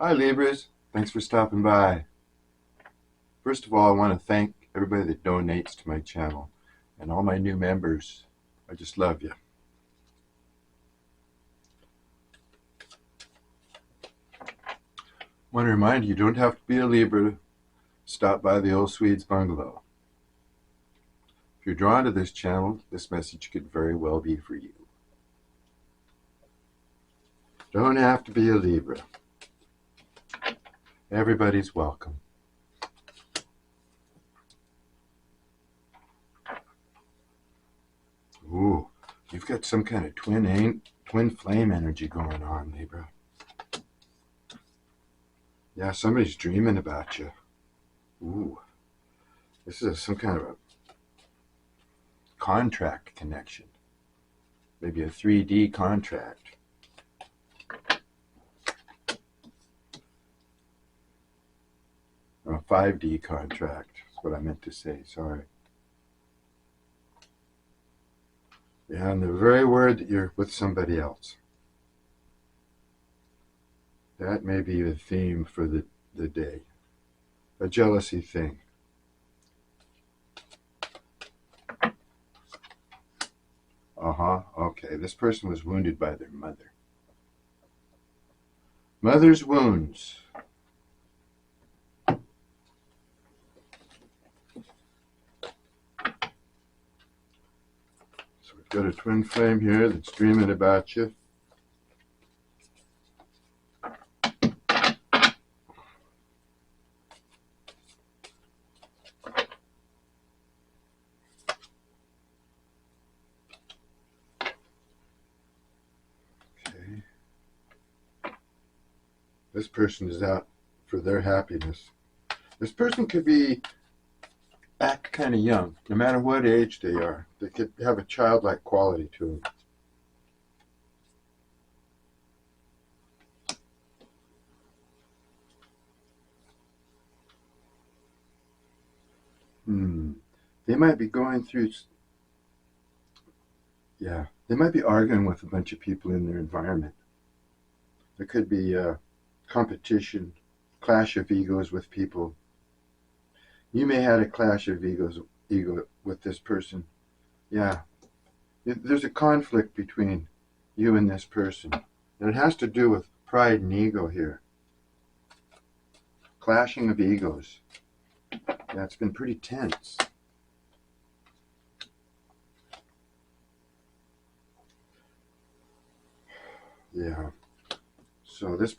Hi Libras, thanks for stopping by. First of all, I want to thank everybody that donates to my channel and all my new members. I just love you. I want to remind you, you don't have to be a Libra to stop by the old Swede's bungalow. If you're drawn to this channel, this message could very well be for you. Don't have to be a Libra. Everybody's welcome. Ooh, you've got some kind of twin flame energy going on, Libra. Yeah, somebody's dreaming about you. Ooh, this is some kind of a contract connection. Maybe a 3D contract. Or a 5D contract is what I meant to say, sorry. Yeah, and the very word that you're with somebody else. That may be the theme for the day. A jealousy thing. Okay, this person was wounded by their mother. Mother's wounds. So we've got a twin flame here that's dreaming about you. Okay. This person is out for their happiness. This person could act kind of young, no matter what age they are. They could have a childlike quality to them. They might be going through, they might be arguing with a bunch of people in their environment. There could be competition, clash of egos with people. You may have had a clash of ego with this person. Yeah, there's a conflict between you and this person. And it has to do with pride and ego here. Clashing of egos. Yeah, it's been pretty tense. Yeah. So this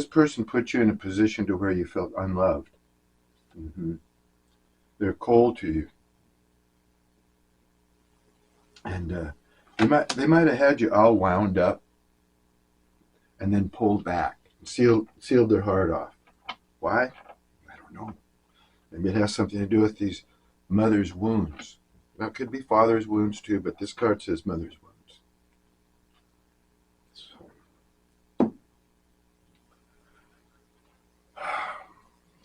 person put you in a position to where you felt unloved. They're cold to you. And they might have had you all wound up and then pulled back, sealed their heart off. Why? I don't know. Maybe it has something to do with these mother's wounds. Now, it could be father's wounds too, but this card says mother's wounds. So.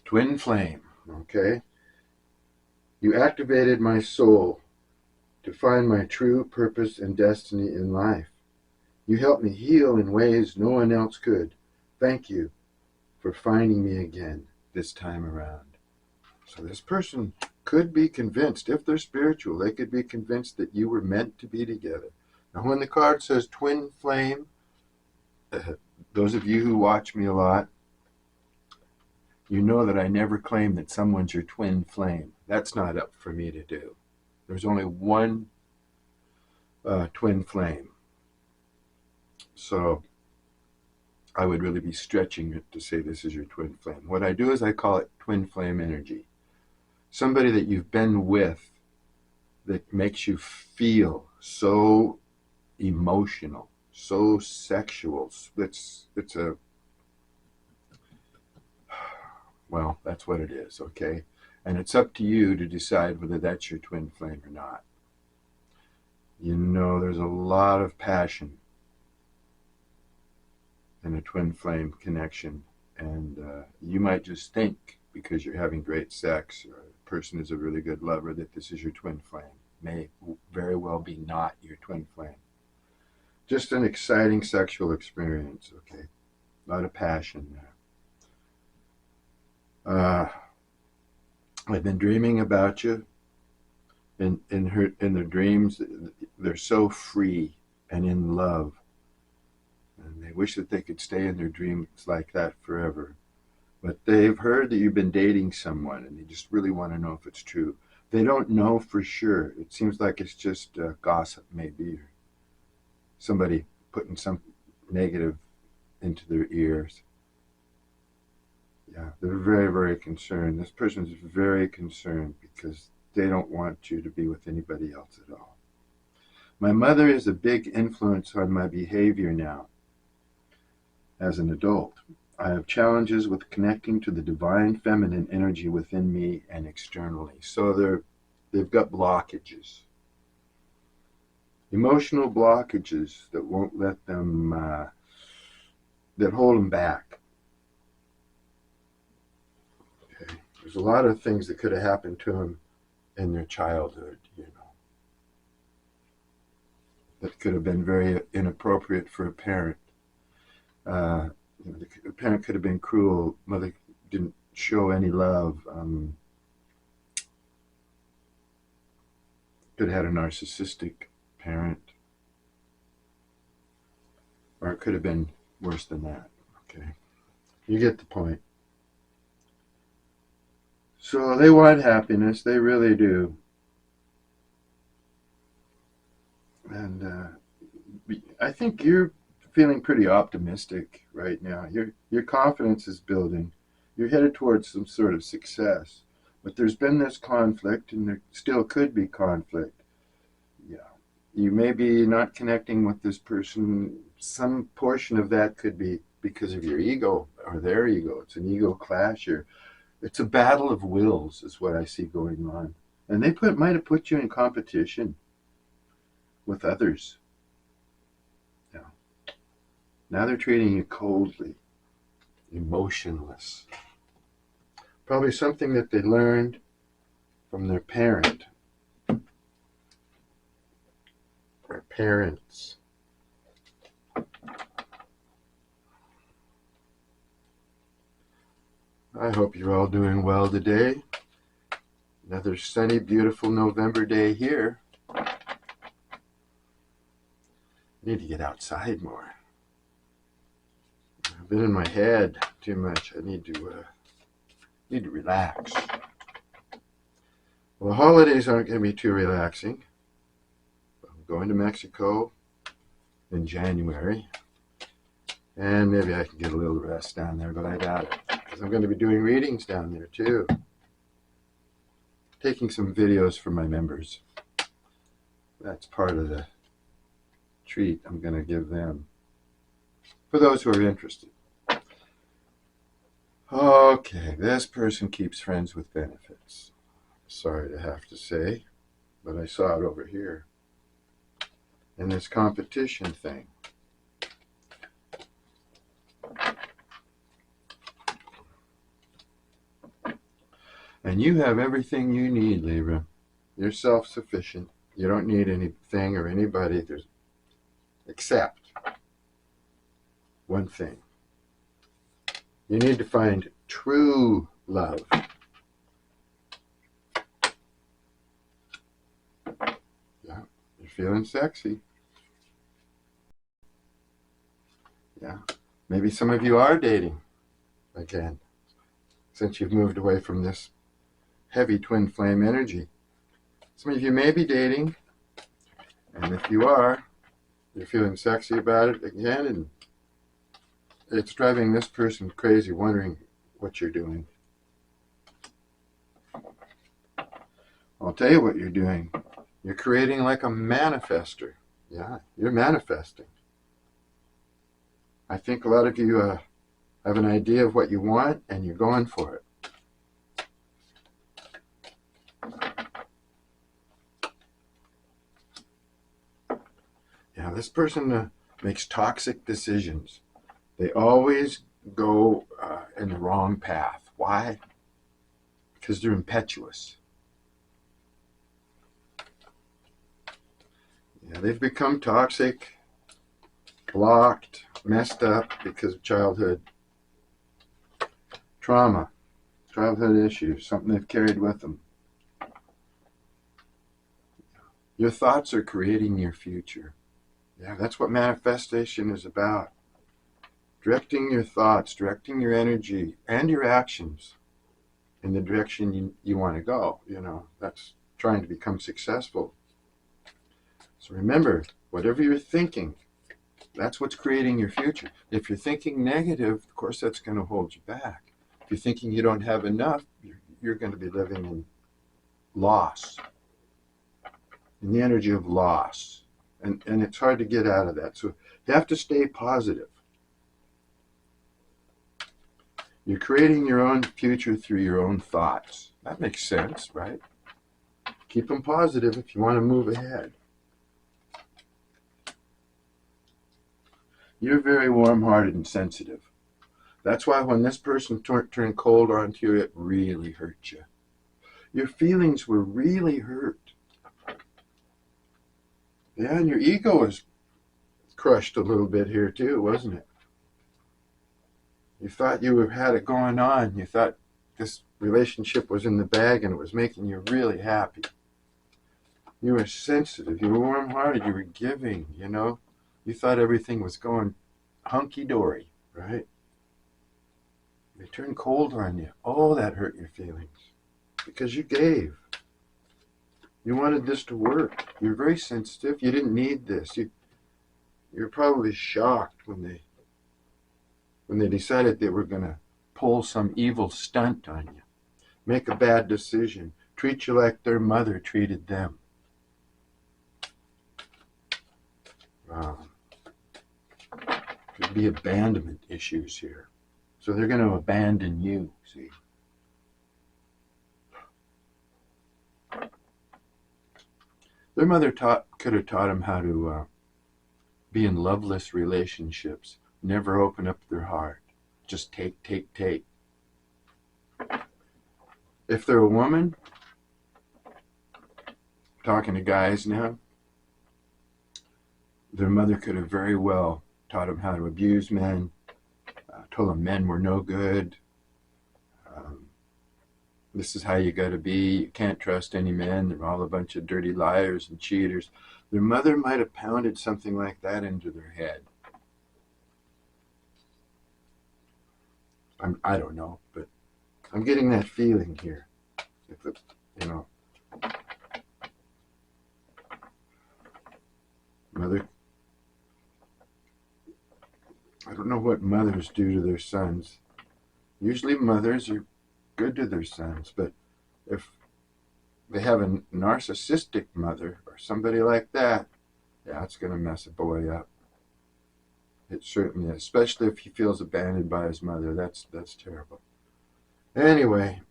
Twin flame, okay? You activated my soul to find my true purpose and destiny in life. You helped me heal in ways no one else could. Thank you for finding me again this time around. So this person could be convinced, if they're spiritual, they could be convinced that you were meant to be together. Now, when the card says twin flame, those of you who watch me a lot, you know that I never claim that someone's your twin flame. That's not up for me to do. There's only one twin flame. So I would really be stretching it to say this is your twin flame. What I do is I call it twin flame energy. Somebody that you've been with that makes you feel so emotional, so sexual. Well, that's what it is, okay? And it's up to you to decide whether that's your twin flame or not. You know, there's a lot of passion in a twin flame connection, and you might just think because you're having great sex or a person is a really good lover that this is your twin flame. May very well be not your twin flame. Just an exciting sexual experience, okay? A lot of passion there. I've been dreaming about you. In their dreams, they're so free and in love, and they wish that they could stay in their dreams like that forever. But they've heard that you've been dating someone, and they just really want to know if it's true. They don't know for sure. It seems like it's just gossip, maybe, or somebody putting some negative into their ears. Yeah, they're very, very concerned. This person's very concerned because they don't want you to be with anybody else at all. My mother is a big influence on my behavior now as an adult. I have challenges with connecting to the divine feminine energy within me and externally. So they've got blockages. Emotional blockages that won't let them, that hold them back. Okay. There's a lot of things that could have happened to them in their childhood, that could have been very inappropriate for a parent. The parent could have been cruel. Mother didn't show any love. Could have had a narcissistic parent. Or it could have been worse than that. Okay. You get the point. So they want happiness. They really do. And I think you're feeling pretty optimistic right now. Your confidence is building. You're headed towards some sort of success. But there's been this conflict, and there still could be conflict. Yeah. You may be not connecting with this person. Some portion of that could be because of your ego or their ego. It's an ego clash. It's a battle of wills is what I see going on. And they might have put you in competition with others. Yeah. Now they're treating you coldly, emotionless. Probably something that they learned from their parent or parents. I hope you're all doing well today. Another sunny, beautiful November day here. I need to get outside more. I've been in my head too much. I need to relax. Well, the holidays aren't going to be too relaxing. I'm going to Mexico in January, and maybe I can get a little rest down there, but I doubt it, because I'm going to be doing readings down there too. Taking some videos for my members. That's part of the treat I'm going to give them, for those who are interested. Okay, this person keeps friends with benefits. Sorry to have to say, but I saw it over here in this competition thing. And you have everything you need, Libra. You're self-sufficient. You don't need anything or anybody except one thing. You need to find true love. Yeah, you're feeling sexy. Yeah, maybe some of you are dating again, since you've moved away from this heavy twin flame energy. Some of you may be dating, and if you are, you're feeling sexy about it again, and it's driving this person crazy, wondering what you're doing. I'll tell you what you're doing. You're creating like a manifester. Yeah, you're manifesting. I think a lot of you have an idea of what you want, and you're going for it. Yeah, this person makes toxic decisions. They always go in the wrong path. Why? Because they're impetuous. Yeah, they've become toxic, blocked, messed up because of childhood trauma. childhood issues, something they've carried with them. Your thoughts are creating your future. Yeah, that's what manifestation is about. Directing your thoughts, directing your energy and your actions in the direction you want to go. That's trying to become successful. So remember, whatever you're thinking, that's what's creating your future. If you're thinking negative, of course, that's going to hold you back. If you're thinking you don't have enough, you're going to be living in loss, in the energy of loss. And it's hard to get out of that. So you have to stay positive. You're creating your own future through your own thoughts. That makes sense, right? Keep them positive if you want to move ahead. You're very warm-hearted and sensitive. That's why when this person turned cold onto you, it really hurt you. Your feelings were really hurt. Yeah, and your ego was crushed a little bit here too, wasn't it? You thought you had it going on. You thought this relationship was in the bag and it was making you really happy. You were sensitive. You were warm-hearted. You were giving, You thought everything was going hunky-dory, right? They turned cold on you. Oh, that hurt your feelings. Because you gave. You wanted this to work. You're very sensitive. You didn't need this. You're probably shocked when they decided they were going to pull some evil stunt on you, make a bad decision, treat you like their mother treated them. Could be abandonment issues here. So they're going to abandon you, see. Their mother could have taught them how to be in loveless relationships, never open up their heart, just take, take, take. If they're a woman, talking to guys now, their mother could have very well taught them how to abuse men, told them men were no good. This is how you got to be. You can't trust any men. They're all a bunch of dirty liars and cheaters. Their mother might have pounded something like that into their head. I don't know, but I'm getting that feeling here. Mother, I don't know what mothers do to their sons. Usually mothers are good to their sons, but if they have a narcissistic mother or somebody like that, yeah, it's going to mess a boy up. It certainly is, especially if he feels abandoned by his mother. That's terrible. Anyway,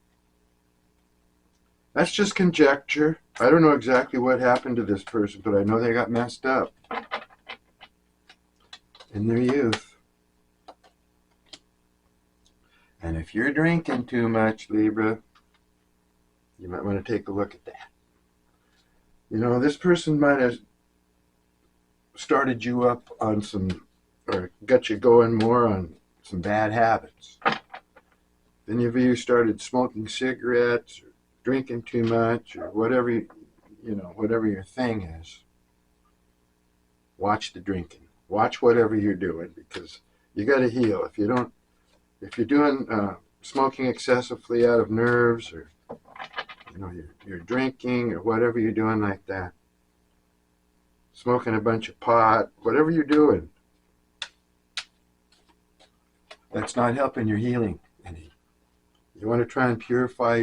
that's just conjecture. I don't know exactly what happened to this person, but I know they got messed up in their youth. And if you're drinking too much, Libra, you might want to take a look at that. This person might have started you up on or got you going more on some bad habits. Then if you started smoking cigarettes or drinking too much or whatever, whatever your thing is, watch the drinking. Watch whatever you're doing, because you got to heal. If you're doing smoking excessively out of nerves, or you're drinking, or whatever you're doing like that, smoking a bunch of pot, whatever you're doing, that's not helping your healing any. You want to try and purify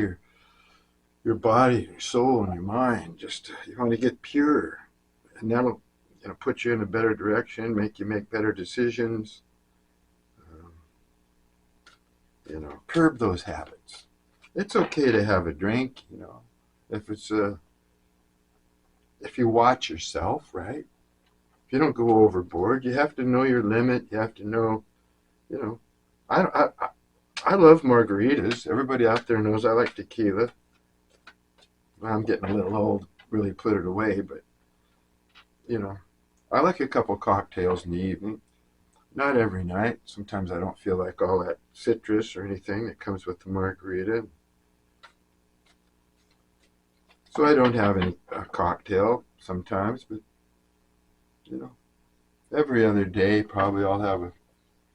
your body, your soul, and your mind. You want to get pure, and that'll put you in a better direction, make you make better decisions. Curb those habits. It's okay to have a drink, if you watch yourself, right? If you don't go overboard, you have to know your limit. You have to know, I love margaritas. Everybody out there knows I like tequila. I'm getting a little old, really put it away, but, I like a couple cocktails in the evening. Not every night. Sometimes I don't feel like all that citrus or anything that comes with the margarita. So I don't have any cocktail sometimes, but you know, every other day probably I'll have a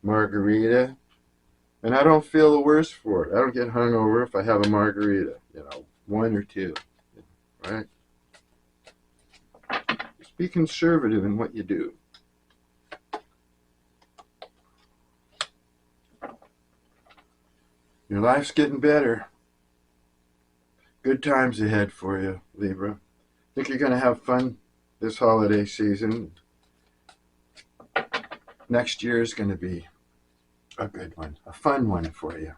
margarita. And I don't feel the worse for it. I don't get hungover if I have a margarita, one or two, right? Just be conservative in what you do. Your life's getting better. Good times ahead for you, Libra. Think you're going to have fun this holiday season. Next year is going to be a good one, a fun one for you.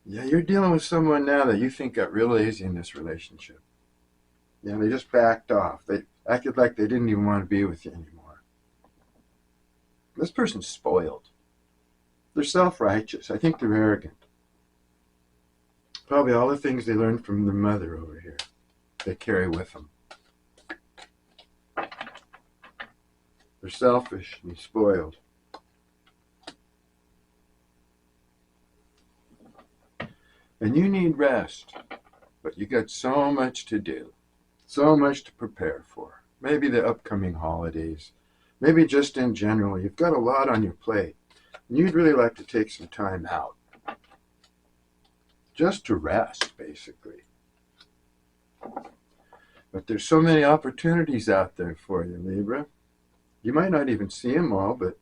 Yeah, you're dealing with someone now that you think got real lazy in this relationship. Yeah, they just backed off. They acted like they didn't even want to be with you anymore. This person's spoiled. They're self-righteous. I think they're arrogant. Probably all the things they learned from their mother over here, they carry with them. They're selfish and spoiled. And you need rest, but you got so much to do, so much to prepare for. Maybe the upcoming holidays, maybe just in general, you've got a lot on your plate. And you'd really like to take some time out, just to rest, basically. But there's so many opportunities out there for you, Libra. You might not even see them all, but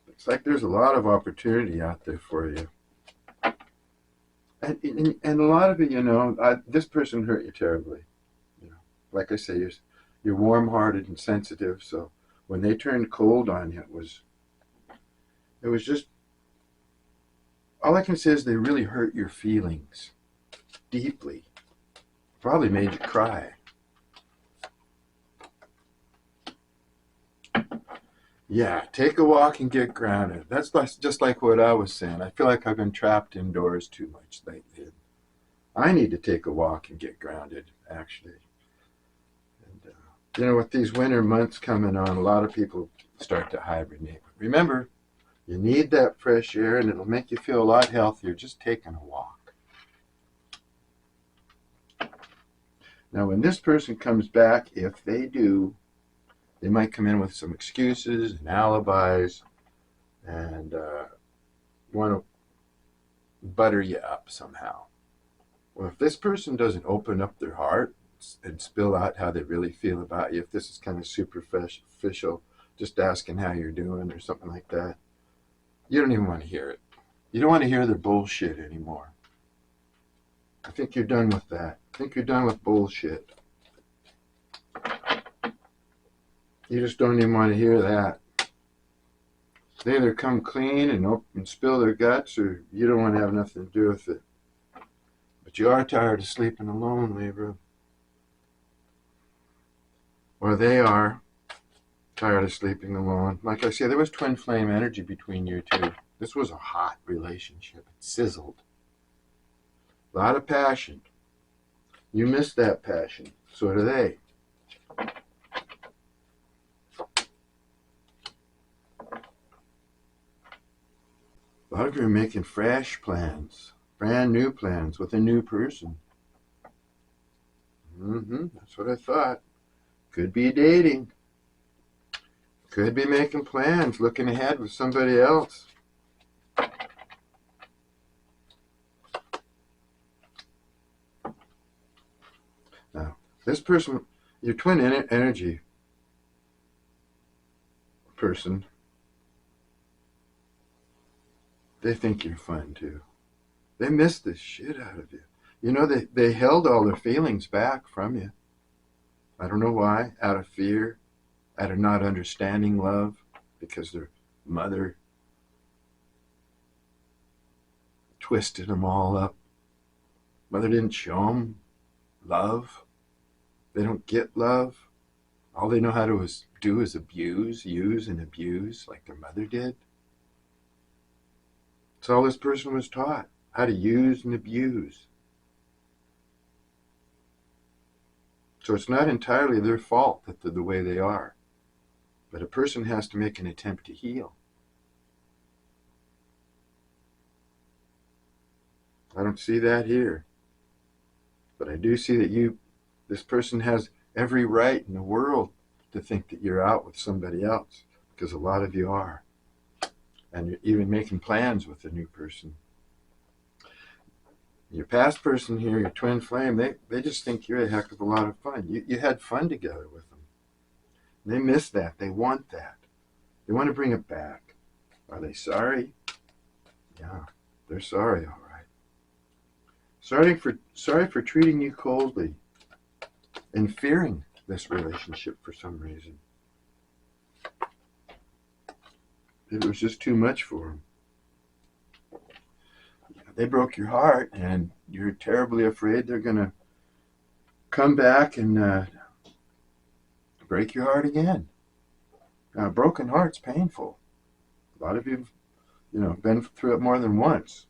it's like there's a lot of opportunity out there for you. And a lot of it, this person hurt you terribly. Like I say, you're warm-hearted and sensitive, so when they turned cold on you, it was just, all I can say is they really hurt your feelings deeply. Probably made you cry. Yeah, take a walk and get grounded. That's just like what I was saying. I feel like I've been trapped indoors too much lately. I need to take a walk and get grounded, actually. And, with these winter months coming on, a lot of people start to hibernate. Remember, you need that fresh air, and it'll make you feel a lot healthier just taking a walk. Now, when this person comes back, if they do, they might come in with some excuses and alibis and want to butter you up somehow. Well, if this person doesn't open up their heart and spill out how they really feel about you, if this is kind of superficial, just asking how you're doing or something like that, you don't even want to hear it. You don't want to hear their bullshit anymore. I think you're done with that. I think you're done with bullshit. You just don't even want to hear that. They either come clean and spill their guts, or you don't want to have nothing to do with it. But you are tired of sleeping alone, Libra. Or they are tired of sleeping alone. Like I said, there was twin flame energy between you two. This was a hot relationship. It sizzled. A lot of passion. You miss that passion. So do they. A lot of you are making fresh plans, brand new plans with a new person. That's what I thought. Could be dating. Could be making plans, looking ahead with somebody else. Now, this person, your twin energy person, they think you're fun too. They miss the shit out of you. They held all their feelings back from you. I don't know why, out of fear, out of not understanding love, because their mother twisted them all up. Mother didn't show them love. They don't get love. All they know how to do is abuse, use, and abuse like their mother did. That's all this person was taught, how to use and abuse. So it's not entirely their fault that they're the way they are. But a person has to make an attempt to heal. I don't see that here. But I do see that this person has every right in the world to think that you're out with somebody else, because a lot of you are. And you're even making plans with a new person. Your past person here, your twin flame, they just think you're a heck of a lot of fun. You had fun together with them. They miss that. They want that. They want to bring it back. Are they sorry? Yeah, they're sorry, all right. Sorry for treating you coldly and fearing this relationship for some reason. It was just too much for them. They broke your heart, and you're terribly afraid they're going to come back and break your heart again. Now, a broken heart's painful. A lot of you have been through it more than once.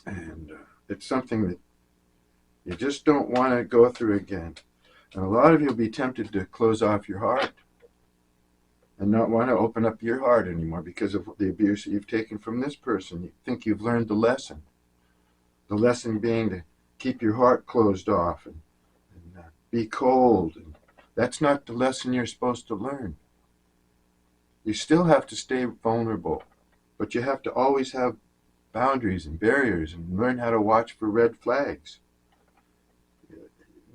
And it's something that you just don't want to go through again. And a lot of you will be tempted to close off your heart and not want to open up your heart anymore because of the abuse that you've taken from this person. You think you've learned the lesson. The lesson being to keep your heart closed off and be cold. And that's not the lesson you're supposed to learn. You still have to stay vulnerable, but you have to always have boundaries and barriers and learn how to watch for red flags.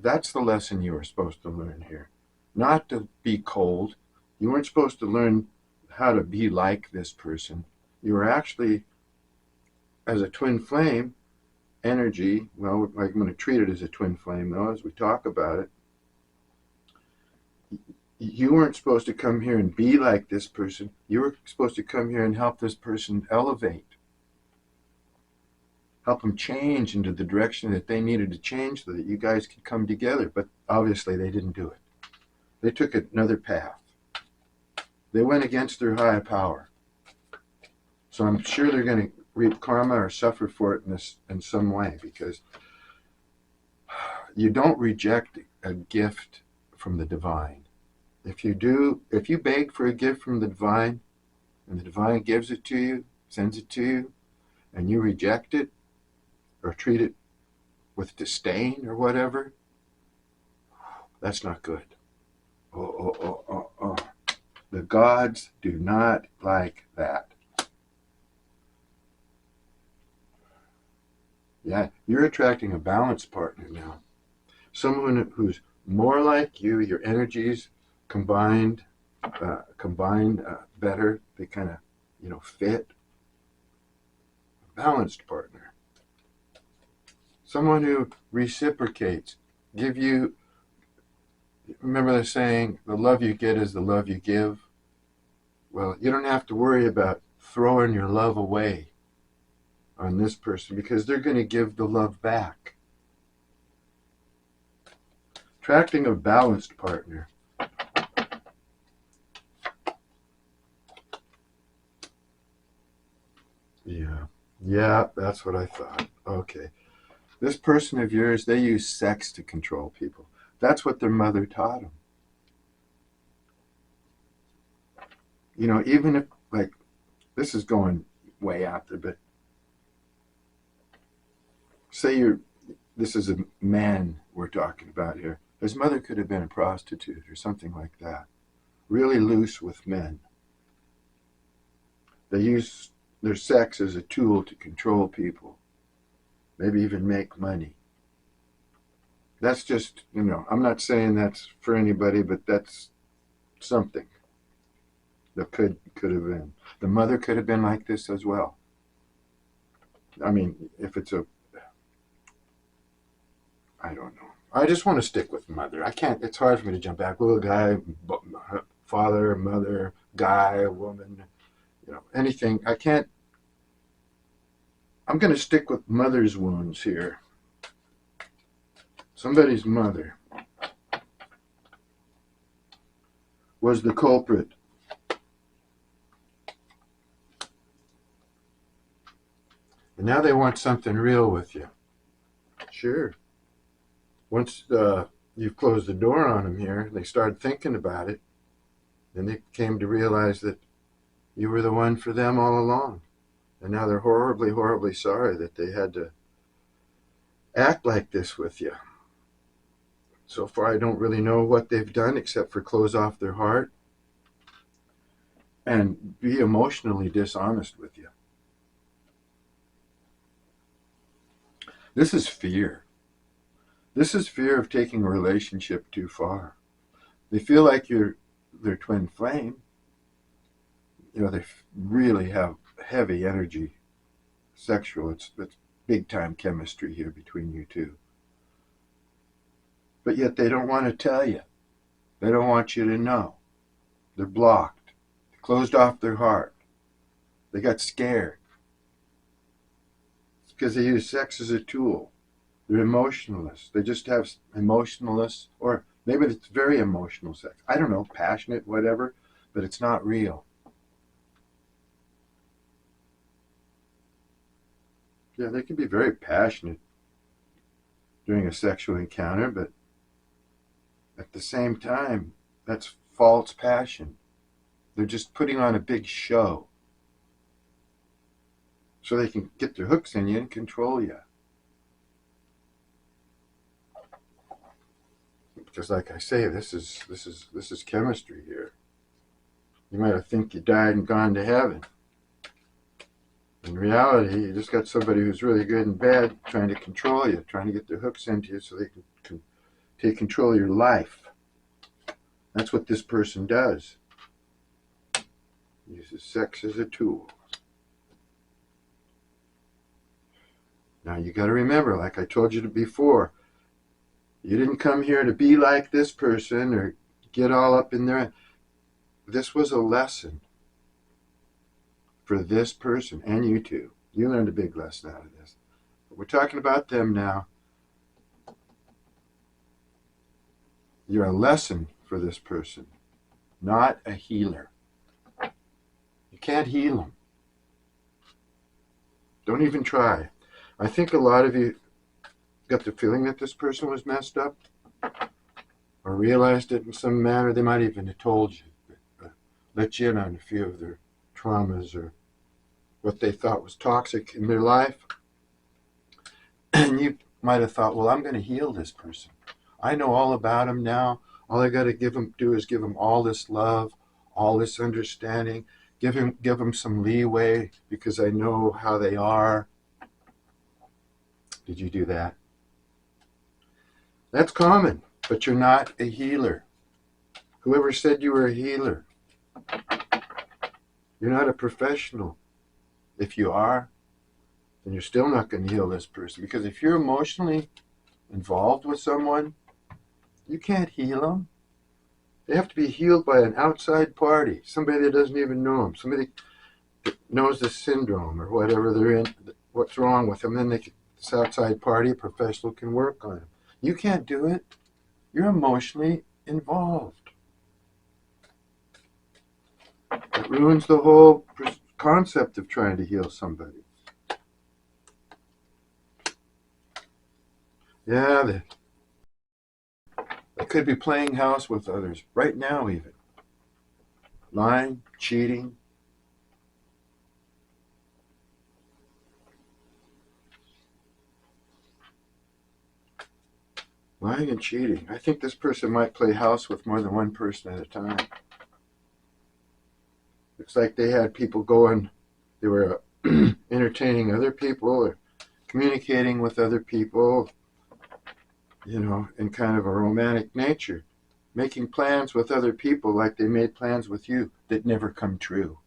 That's the lesson you were supposed to learn here. Not to be cold. You weren't supposed to learn how to be like this person. You were actually, as a twin flame energy, well, I'm going to treat it as a twin flame though, as we talk about it. You weren't supposed to come here and be like this person. You were supposed to come here and help this person elevate. Help them change into the direction that they needed to change so that you guys could come together. But obviously they didn't do it. They took another path. They went against their higher power. So I'm sure they're going to reap karma or suffer for it in some way, because you don't reject a gift from the divine. If you beg for a gift from the divine, and the divine gives it to you, sends it to you, and you reject it, or treat it with disdain or whatever, that's not good. Oh. The gods do not like that. Yeah, you're attracting a balanced partner now. Someone who's more like you, your energies combined better. They kind of fit. A balanced partner. Someone who reciprocates, give you. Remember the saying, the love you get is the love you give? Well, you don't have to worry about throwing your love away on this person, because they're going to give the love back. Attracting a balanced partner. Yeah, that's what I thought. Okay. This person of yours, they use sex to control people. That's what their mother taught them. Even if, this is going way out there, but say this is a man we're talking about here. His mother could have been a prostitute or something like that. Really loose with men. They use their sex as a tool to control people. Maybe even make money. That's just, I'm not saying that's for anybody, but that's something that could have been. The mother could have been like this as well. I mean, if it's I don't know. I just want to stick with mother. I can't, it's hard for me to jump back. Little guy, father, mother, guy, woman, anything. I can't. I'm going to stick with mother's wounds here. Somebody's mother was the culprit. And now they want something real with you. Sure. Once you've closed the door on them here, they start thinking about it. Then they came to realize that you were the one for them all along. And now they're horribly, horribly sorry that they had to act like this with you. So far, I don't really know what they've done except for close off their heart and be emotionally dishonest with you. This is fear. This is fear of taking a relationship too far. They feel like you're their twin flame. You know, they really have heavy energy, sexual. It's big time chemistry here between you two. But yet they don't want to tell you. They don't want you to know. They're blocked. They closed off their heart. They got scared. It's because they use sex as a tool. They're emotionalists. They just have emotionalists, or maybe it's very emotional sex. I don't know, passionate, whatever, but it's not real. Yeah, they can be very passionate during a sexual encounter, but at the same time, that's false passion. They're just putting on a big show so they can get their hooks in you and control you. Because, like I say, this is chemistry here. You might think you died and gone to heaven. In reality, you just got somebody who's really good and bad trying to control you, trying to get their hooks into you so they can take control of your life. That's what this person does. Uses sex as a tool. Now you got to remember, like I told you before, you didn't come here to be like this person or get all up in there. This was a lesson for this person and you too. You learned a big lesson out of this. But we're talking about them now. You're a lesson for this person, not a healer. You can't heal them. Don't even try. I think a lot of you got the feeling that this person was messed up or realized it in some manner. They might even have told you, let you in on a few of their traumas or what they thought was toxic in their life. And you might have thought, well, I'm going to heal this person. I know all about him now. All I got to do is give him all this love, all this understanding, give him some leeway because I know how they are. Did you do that? That's common, but you're not a healer. Whoever said you were a healer? You're not a professional. If you are, then you're still not going to heal this person. Because if you're emotionally involved with someone, you can't heal them. They have to be healed by an outside party, somebody that doesn't even know them, somebody that knows the syndrome or whatever they're in, what's wrong with them. Then this outside party, a professional, can work on them. You can't do it. You're emotionally involved. It ruins the whole concept of trying to heal somebody. Yeah, they could be playing house with others right now even. Lying, cheating. Lying and cheating. I think this person might play house with more than one person at a time. It's like they had people going, they were entertaining other people or communicating with other people, in kind of a romantic nature, making plans with other people like they made plans with you that never come true.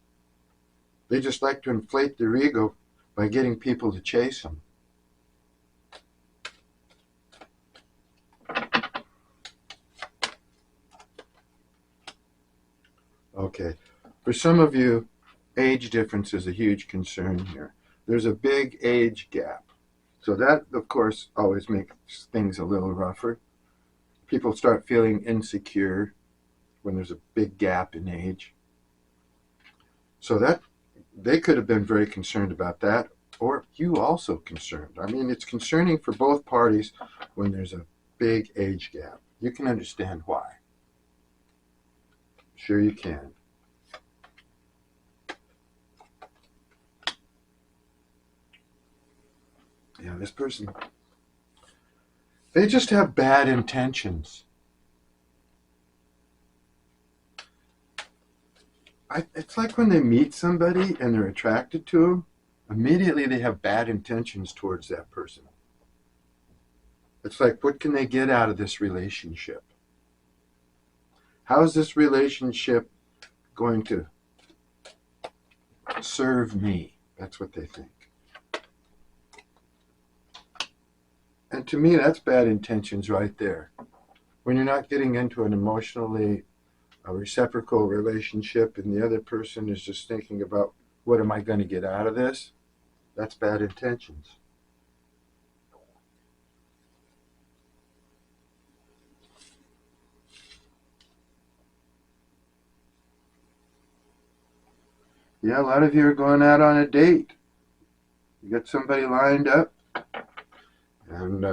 They just like to inflate their ego by getting people to chase them. Okay, for some of you, age difference is a huge concern here. There's a big age gap. So that, of course, always makes things a little rougher. People start feeling insecure when there's a big gap in age. So that they could have been very concerned about that, or you also concerned. I mean, it's concerning for both parties when there's a big age gap. You can understand why. Sure you can. Yeah, this person, they just have bad intentions. It's like when they meet somebody and they're attracted to them, immediately they have bad intentions towards that person. It's like, what can they get out of this relationship? How is this relationship going to serve me? That's what they think. And to me, that's bad intentions right there. When you're not getting into an emotionally reciprocal relationship and the other person is just thinking about, what am I going to get out of this? That's bad intentions. Yeah, a lot of you are going out on a date. You got somebody lined up, and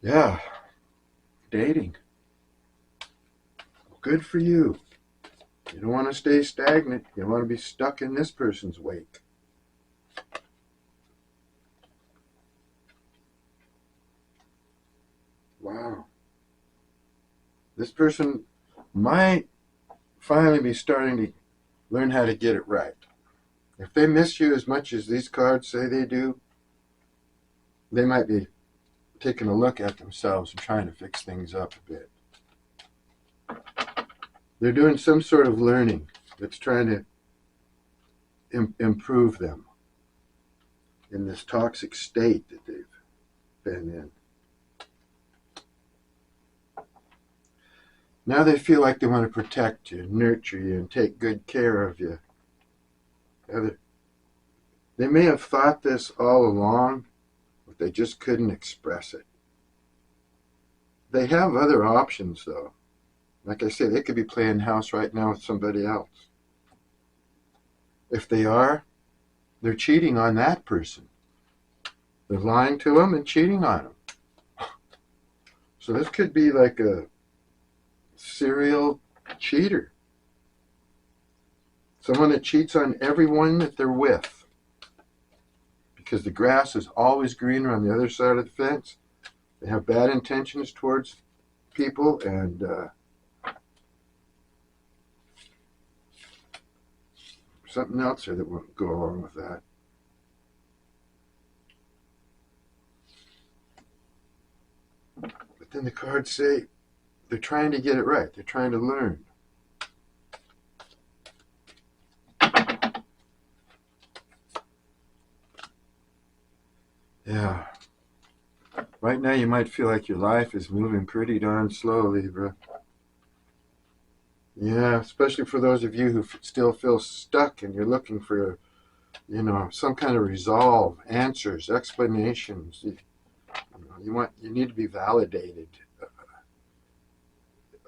yeah, dating. Good for you. You don't want to stay stagnant. You don't want to be stuck in this person's wake. Wow. This person might finally be starting to learn how to get it right. If they miss you as much as these cards say they do, they might be taking a look at themselves and trying to fix things up a bit. They're doing some sort of learning that's trying to improve them in this toxic state that they've been in. Now they feel like they want to protect you, nurture you, and take good care of you. They may have thought this all along, but they just couldn't express it. They have other options, though. Like I say, they could be playing house right now with somebody else. If they are, they're cheating on that person. They're lying to them and cheating on them. So this could be like a serial cheater. Someone that cheats on everyone that they're with. Because the grass is always greener on the other side of the fence. They have bad intentions towards people, and something else here that won't go along with that. But then the cards say they're trying to get it right. They're trying to learn. Yeah. Right now you might feel like your life is moving pretty darn slow, Libra. Yeah, especially for those of you who still feel stuck and you're looking for, some kind of resolve, answers, explanations. You need to be validated.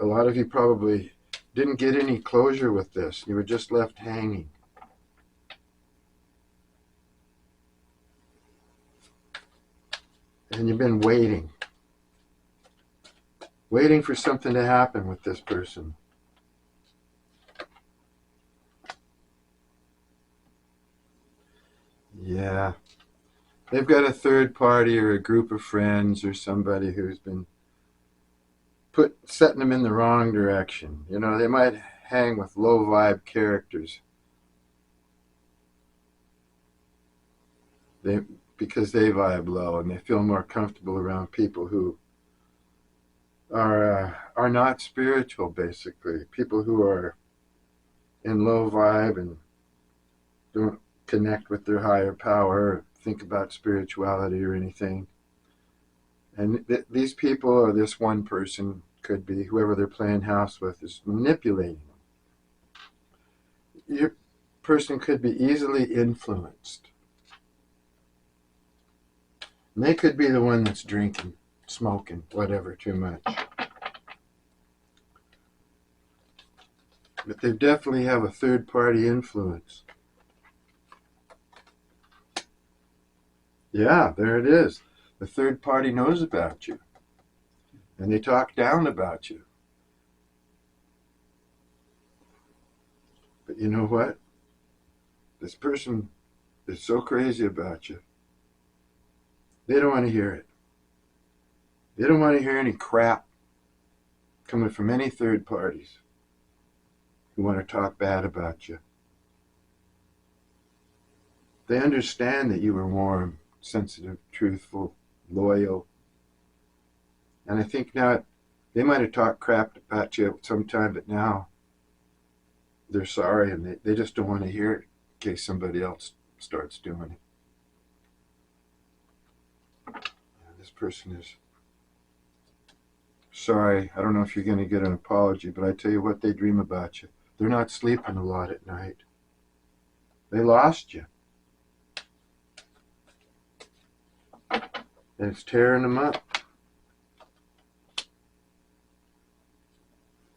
A lot of you probably didn't get any closure with this. You were just left hanging. And you've been waiting for something to happen with this person. Yeah. They've got a third party or a group of friends or somebody who's been setting them in the wrong direction. They might hang with low vibe characters. Because they vibe low and they feel more comfortable around people who are not spiritual, basically. People who are in low vibe and don't connect with their higher power, or think about spirituality or anything. And these people, or this one person, could be whoever they're playing house with, is manipulating them. Your person could be easily influenced. And they could be the one that's drinking, smoking, whatever, too much. But they definitely have a third-party influence. Yeah, there it is. The third party knows about you. And they talk down about you. But you know what? This person is so crazy about you. They don't want to hear it. They don't want to hear any crap coming from any third parties who want to talk bad about you. They understand that you were warm, sensitive, truthful, loyal. And I think now they might have talked crap about you at some time, but now they're sorry and they just don't want to hear it in case somebody else starts doing it. And this person is sorry. I don't know if you're going to get an apology, but I tell you what, they dream about you. They're not sleeping a lot at night. They lost you. And it's tearing them up.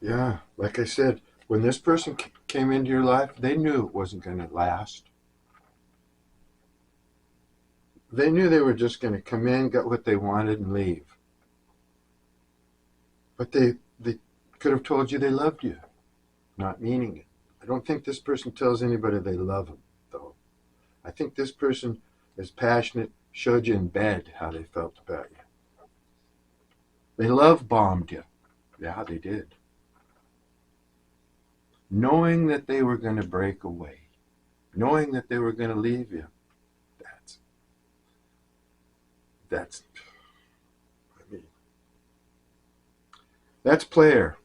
Yeah, like I said, when this person came into your life, they knew it wasn't going to last. They knew they were just going to come in, get what they wanted, and leave. But they could have told you they loved you, not meaning it. I don't think this person tells anybody they love them, though. I think this person is passionate, showed you in bed how they felt about you. They love bombed you. Yeah, they did. Knowing that they were going to break away, knowing that they were going to leave you, that's player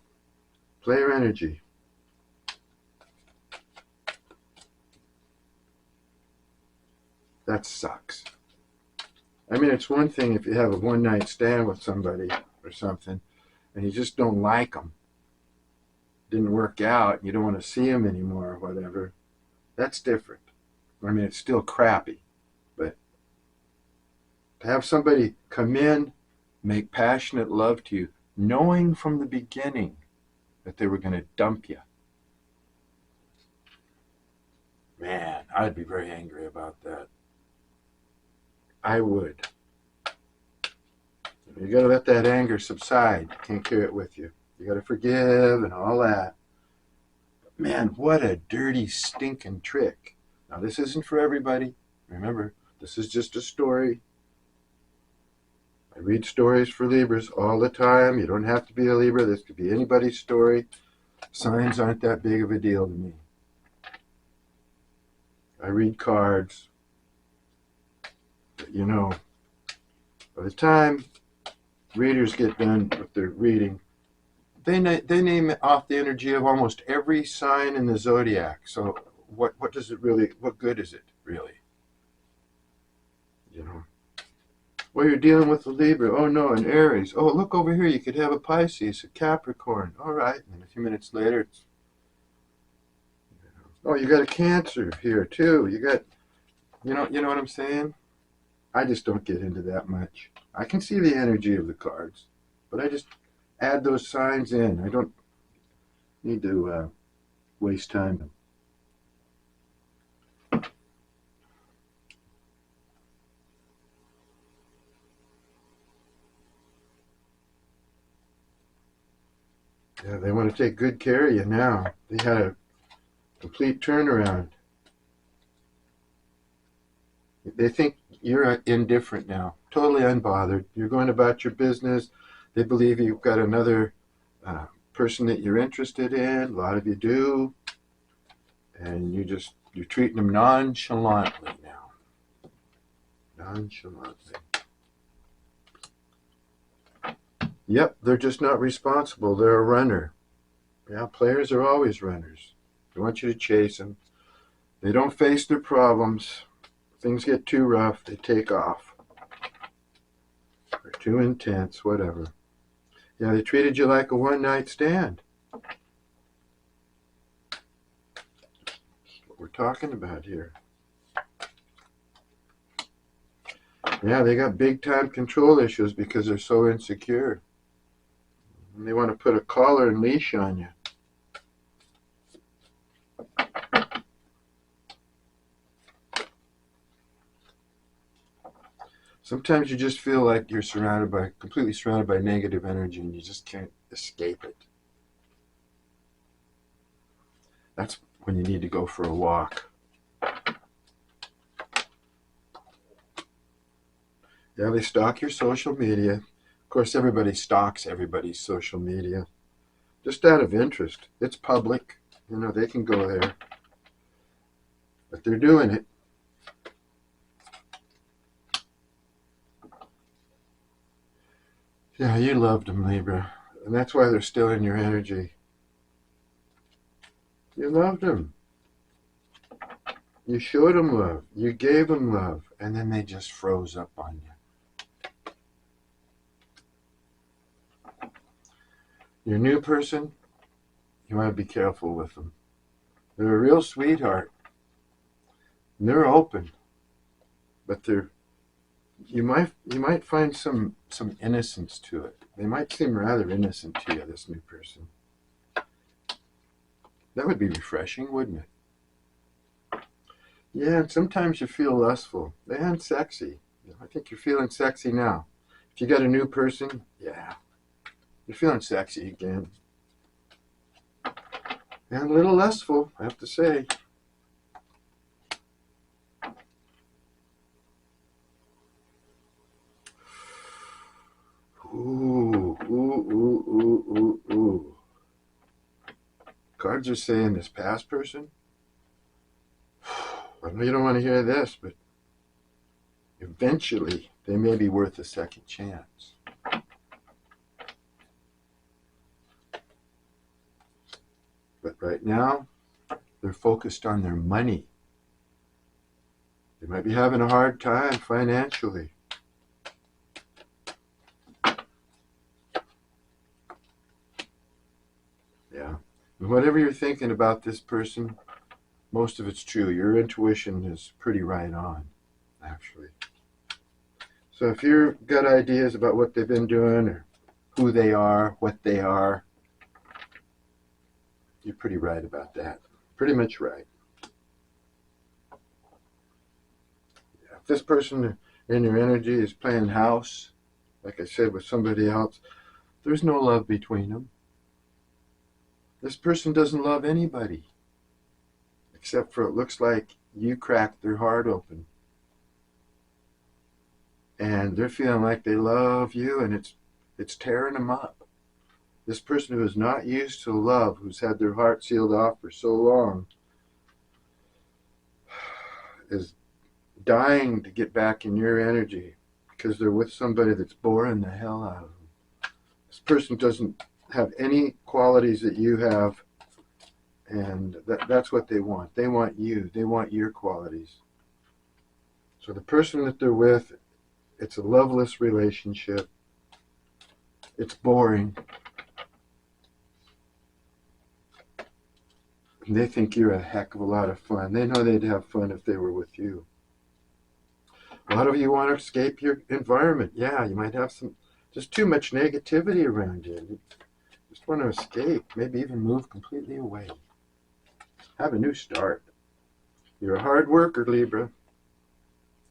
energy. That sucks. I mean, it's one thing if you have a one-night stand with somebody or something and you just don't like them. Didn't work out, and you don't want to see them anymore or whatever. That's different. I mean, it's still crappy. But to have somebody come in, make passionate love to you, knowing from the beginning that they were going to dump you. Man, I'd be very angry about that. I would. You got to let that anger subside. You can't carry it with you. You got to forgive and all that. But man, what a dirty, stinking trick. Now, this isn't for everybody. Remember, this is just a story. I read stories for Libras all the time. You don't have to be a Libra. This could be anybody's story. Signs aren't that big of a deal to me. I read cards. But, you know, by the time readers get done with their reading, they name off the energy of almost every sign in the zodiac. So what does it really, what good is it really? You know, well, you're dealing with a Libra. Oh no, an Aries. Oh, look over here, you could have a Pisces, a Capricorn. All right, and then a few minutes later, it's, oh, you got a Cancer here too. You got, you know what I'm saying? I just don't get into that much. I can see the energy of the cards, but I just add those signs in. I don't need to waste time. Yeah, they want to take good care of you now. They had a complete turnaround. They think you're indifferent now, totally unbothered. You're going about your business. They believe you've got another person that you're interested in. A lot of you do. And you're treating them nonchalantly now. Nonchalantly. Yep, they're just not responsible. They're a runner. Yeah, players are always runners. They want you to chase them. They don't face their problems. Things get too rough, they take off. They're too intense, whatever. Yeah, they treated you like a one-night stand. That's what we're talking about here. Yeah, they got big-time control issues because they're so insecure. And they want to put a collar and leash on you. Sometimes you just feel like you're completely surrounded by negative energy and you just can't escape it. when you need to go for a walk. Yeah, they stalk your social media. Of course, everybody stalks everybody's social media. Just out of interest. It's public. You know, they can go there. But they're doing it. Yeah, you loved them, Libra. And that's why they're still in your energy. You loved them. You showed them love. You gave them love. And then they just froze up on you. Your new person, you want to be careful with them. They're a real sweetheart. And they're open. But you might find some innocence to it. They might seem rather innocent to you, this new person. That would be refreshing, wouldn't it? Yeah, and sometimes you feel lustful and sexy. I think you're feeling sexy now. If you got a new person, yeah, you're feeling sexy again. And a little lustful, I have to say. Ooh, ooh, ooh, ooh, ooh, ooh. Cards are saying this past person, I know you don't want to hear this, but eventually they may be worth a second chance. But right now, they're focused on their money. They might be having a hard time financially. Yeah. And whatever you're thinking about this person, most of it's true. Your intuition is pretty right on, actually. So if you've got ideas about what they've been doing or who they are, what they are, you're pretty right about that. Pretty much right. Yeah. If this person in your energy is playing house, like I said, with somebody else, there's no love between them. This person doesn't love anybody, except for it looks like you cracked their heart open. And they're feeling like they love you, and it's tearing them up. This person who is not used to love, who's had their heart sealed off for so long, is dying to get back in your energy because they're with somebody that's boring the hell out of them. This person doesn't have any qualities that you have, and that's what they want. They want you. They want your qualities. So the person that they're with, it's a loveless relationship. It's boring. And they think you're a heck of a lot of fun. They know they'd have fun if they were with you. A lot of you want to escape your environment. Yeah, you might have just too much negativity around you. You just want to escape, maybe even move completely away. Have a new start. You're a hard worker, Libra.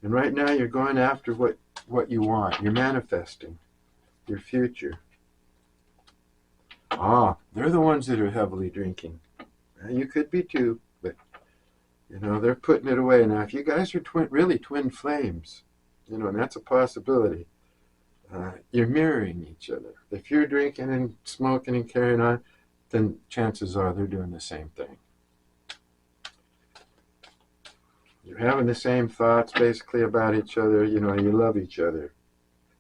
And right now you're going after what you want. You're manifesting your future. They're the ones that are heavily drinking. You could be too, but they're putting it away. Now, if you guys are really twin flames, and that's a possibility, you're mirroring each other. If you're drinking and smoking and carrying on, then chances are they're doing the same thing. You're having the same thoughts basically about each other. You love each other,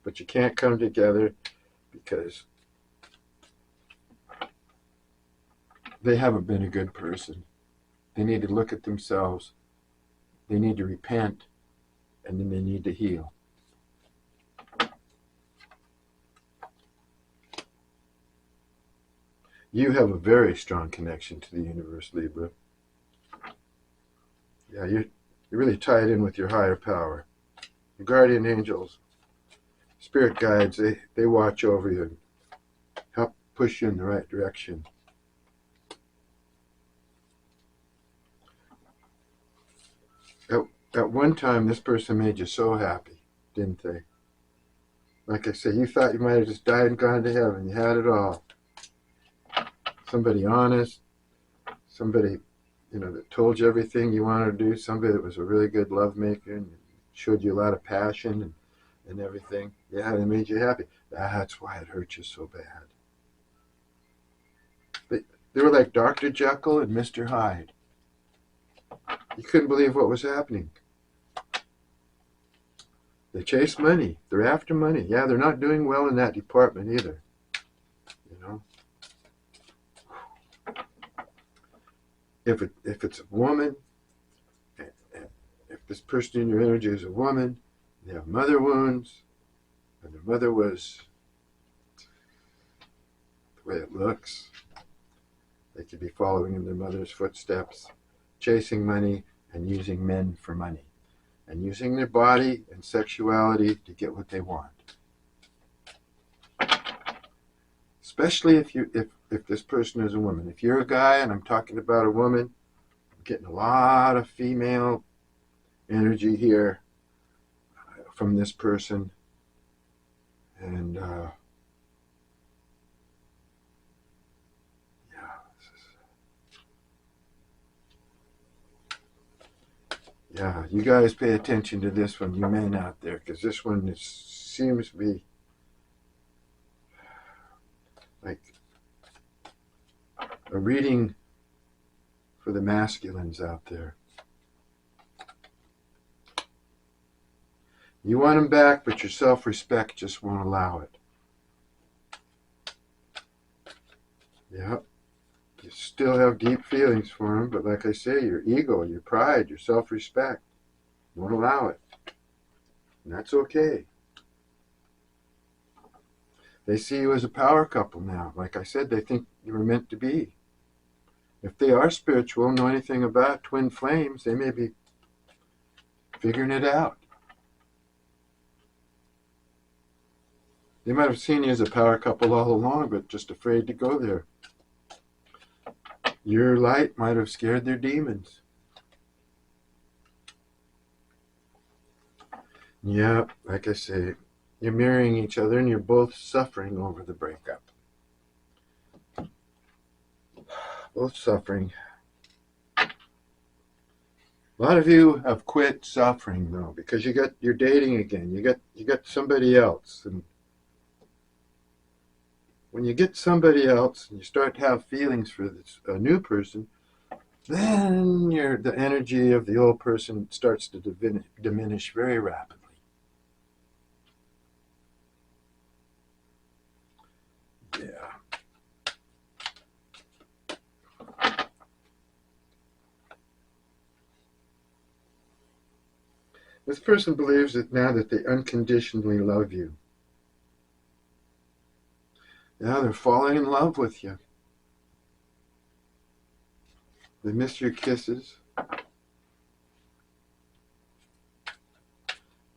but you can't come together because they haven't been a good person. They need to look at themselves. They need to repent, and then they need to heal. You have a very strong connection to the universe, Libra. Yeah, you're really tied in with your higher power. Your guardian angels, spirit guides, they watch over you and help push you in the right direction. At one time, this person made you so happy, didn't they? Like I said, you thought you might have just died and gone to heaven. You had it all. Somebody honest, somebody that told you everything you wanted to do, somebody that was a really good love maker and showed you a lot of passion and everything. Yeah, they made you happy. That's why it hurt you so bad. They were like Dr. Jekyll and Mr. Hyde. You couldn't believe what was happening. They chase money. They're after money. Yeah, they're not doing well in that department either. If it's a woman, if this person in your energy is a woman, they have mother wounds, and their mother was the way it looks. They could be following in their mother's footsteps, chasing money and using men for money, and using their body and sexuality to get what they want. Especially if this person is a woman. If you're a guy and I'm talking about a woman, I'm getting a lot of female energy here from this person. And yeah, you guys pay attention to this one, you men out there, because this one seems to be like a reading for the masculines out there. You want them back, but your self-respect just won't allow it. Yep. You still have deep feelings for them, but like I say, your ego, your pride, your self-respect won't allow it. And that's okay. They see you as a power couple now. Like I said, they think you were meant to be. If they are spiritual, know anything about twin flames, they may be figuring it out. They might have seen you as a power couple all along, but just afraid to go there. Your light might have scared their demons. Yeah, like I say, you're mirroring each other and you're both suffering over the breakup. Both suffering. A lot of you have quit suffering though, because you're dating again. You got somebody else, and when you get somebody else and you start to have feelings for this new person, then the energy of the old person starts to diminish very rapidly. Yeah. This person believes that now that they unconditionally love you. Yeah, they're falling in love with you. They miss your kisses.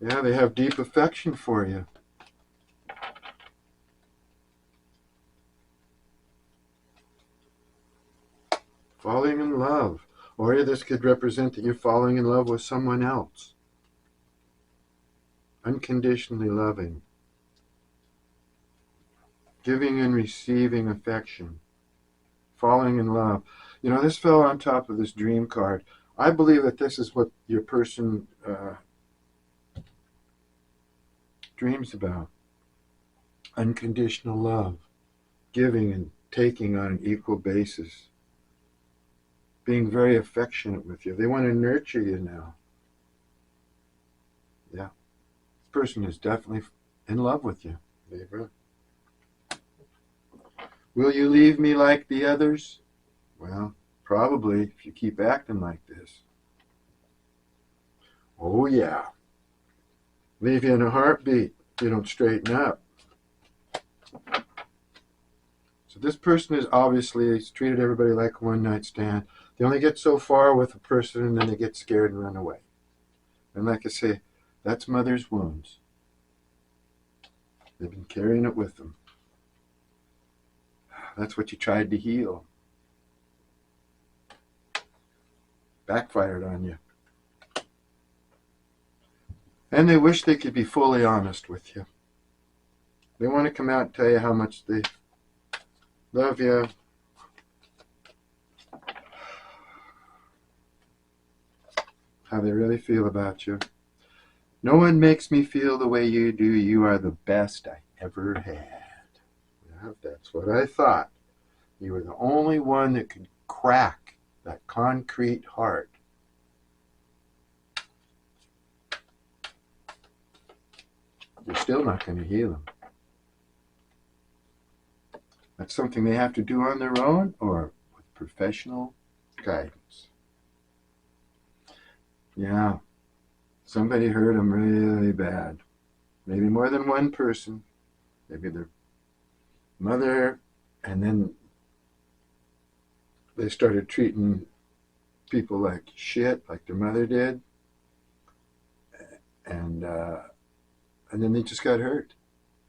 Yeah, they have deep affection for you. Falling in love. Or this could represent that you're falling in love with someone else. Unconditionally loving. Giving and receiving affection. Falling in love. This fell on top of this dream card. I believe that this is what your person dreams about. Unconditional love. Giving and taking on an equal basis. Being very affectionate with you. They want to nurture you now. Yeah. This person is definitely in love with you, Libra. Will you leave me like the others? Well, probably if you keep acting like this. Oh yeah. Leave you in a heartbeat if you don't straighten up. So this person is obviously treated everybody like a one-night stand. They only get so far with a person and then they get scared and run away. And like I say, that's mother's wounds. They've been carrying it with them. That's what you tried to heal. Backfired on you. And they wish they could be fully honest with you. They want to come out and tell you how much they love you. how they really feel about you. No one makes me feel the way you do. You are the best I ever had. Yeah, that's what I thought. You were the only one that could crack that concrete heart. You're still not going to heal them. That's something they have to do on their own or with professional guidance. Yeah, somebody hurt them really bad. Maybe more than one person. Maybe their mother, and then they started treating people like shit, like their mother did, and then they just got hurt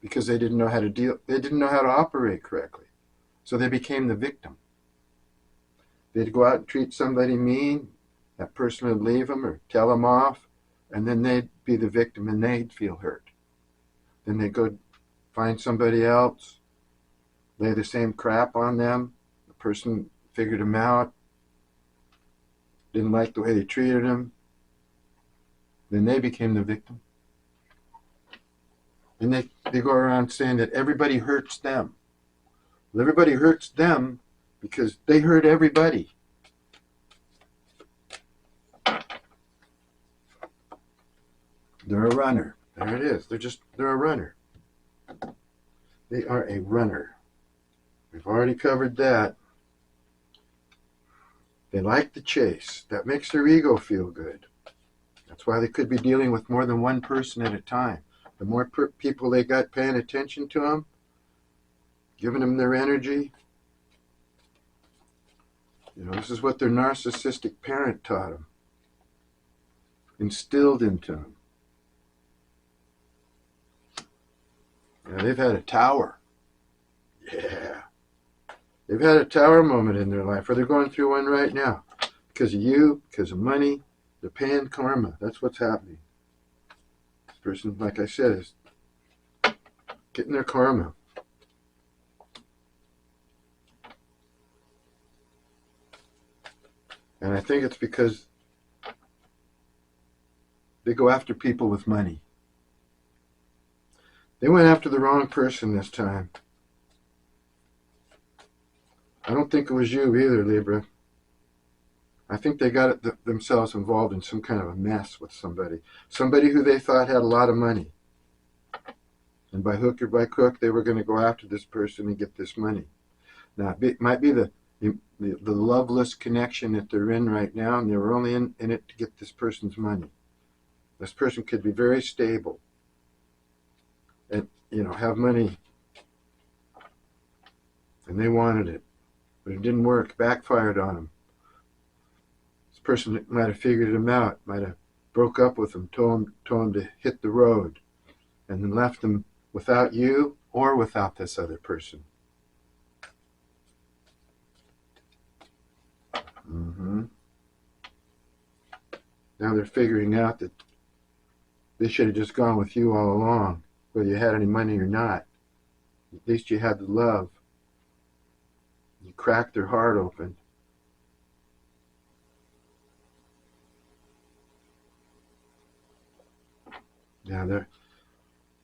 because they didn't know how to deal. They didn't know how to operate correctly, so they became the victim. They'd go out and treat somebody mean. That person would leave them or tell them off, and then they'd be the victim and they'd feel hurt. Then they'd go find somebody else, lay the same crap on them. The person figured them out, didn't like the way they treated them. Then they became the victim. And they go around saying that everybody hurts them. Well, everybody hurts them because they hurt everybody. They're a runner. There it is. They're a runner. They are a runner. We've already covered that. They like the chase. That makes their ego feel good. That's why they could be dealing with more than one person at a time. The more people they got paying attention to them, giving them their energy. This is what their narcissistic parent taught them, instilled into them. They've had a tower. Yeah. They've had a tower moment in their life, or they're going through one right now. Because of you, because of money, they're paying karma. That's what's happening. This person, like I said, is getting their karma. And I think it's because they go after people with money. They went after the wrong person this time. I don't think it was you either, Libra. I think they got themselves involved in some kind of a mess with somebody. Somebody who they thought had a lot of money. And by hook or by crook, they were going to go after this person and get this money. Now, it might be the loveless connection that they're in right now, and they were only in it to get this person's money. This person could be very stable and, have money. And they wanted it. But it didn't work, backfired on them. This person might have figured him out, might have broke up with him, told him to hit the road, and then left him without you or without this other person. Now they're figuring out that they should have just gone with you all along, whether you had any money or not. At least you had the love. You cracked their heart open. Yeah,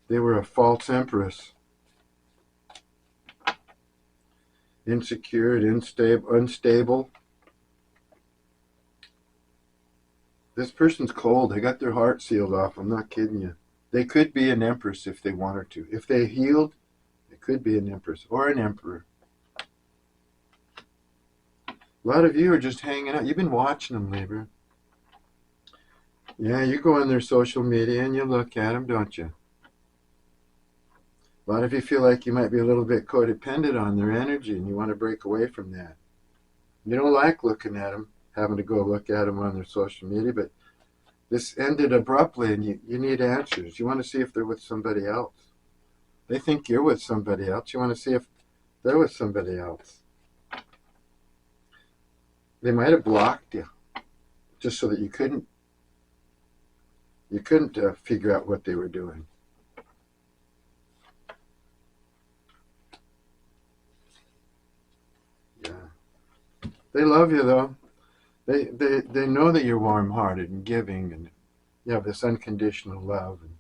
they were a false empress. Insecure and unstable. This person's cold. They got their heart sealed off. I'm not kidding you. They could be an empress if they wanted to. If they healed, they could be an empress or an emperor. A lot of you are just hanging out. You've been watching them, Libra. Yeah, you go on their social media and you look at them, don't you? A lot of you feel like you might be a little bit codependent on their energy and you want to break away from that. You don't like looking at them, having to go look at them on their social media, but this ended abruptly and you need answers. You want to see if they're with somebody else. They think you're with somebody else. You want to see if they're with somebody else. They might have blocked you just so that you couldn't figure out what they were doing. Yeah. They love you, though. They know that you're warm-hearted and giving, and you have this unconditional love and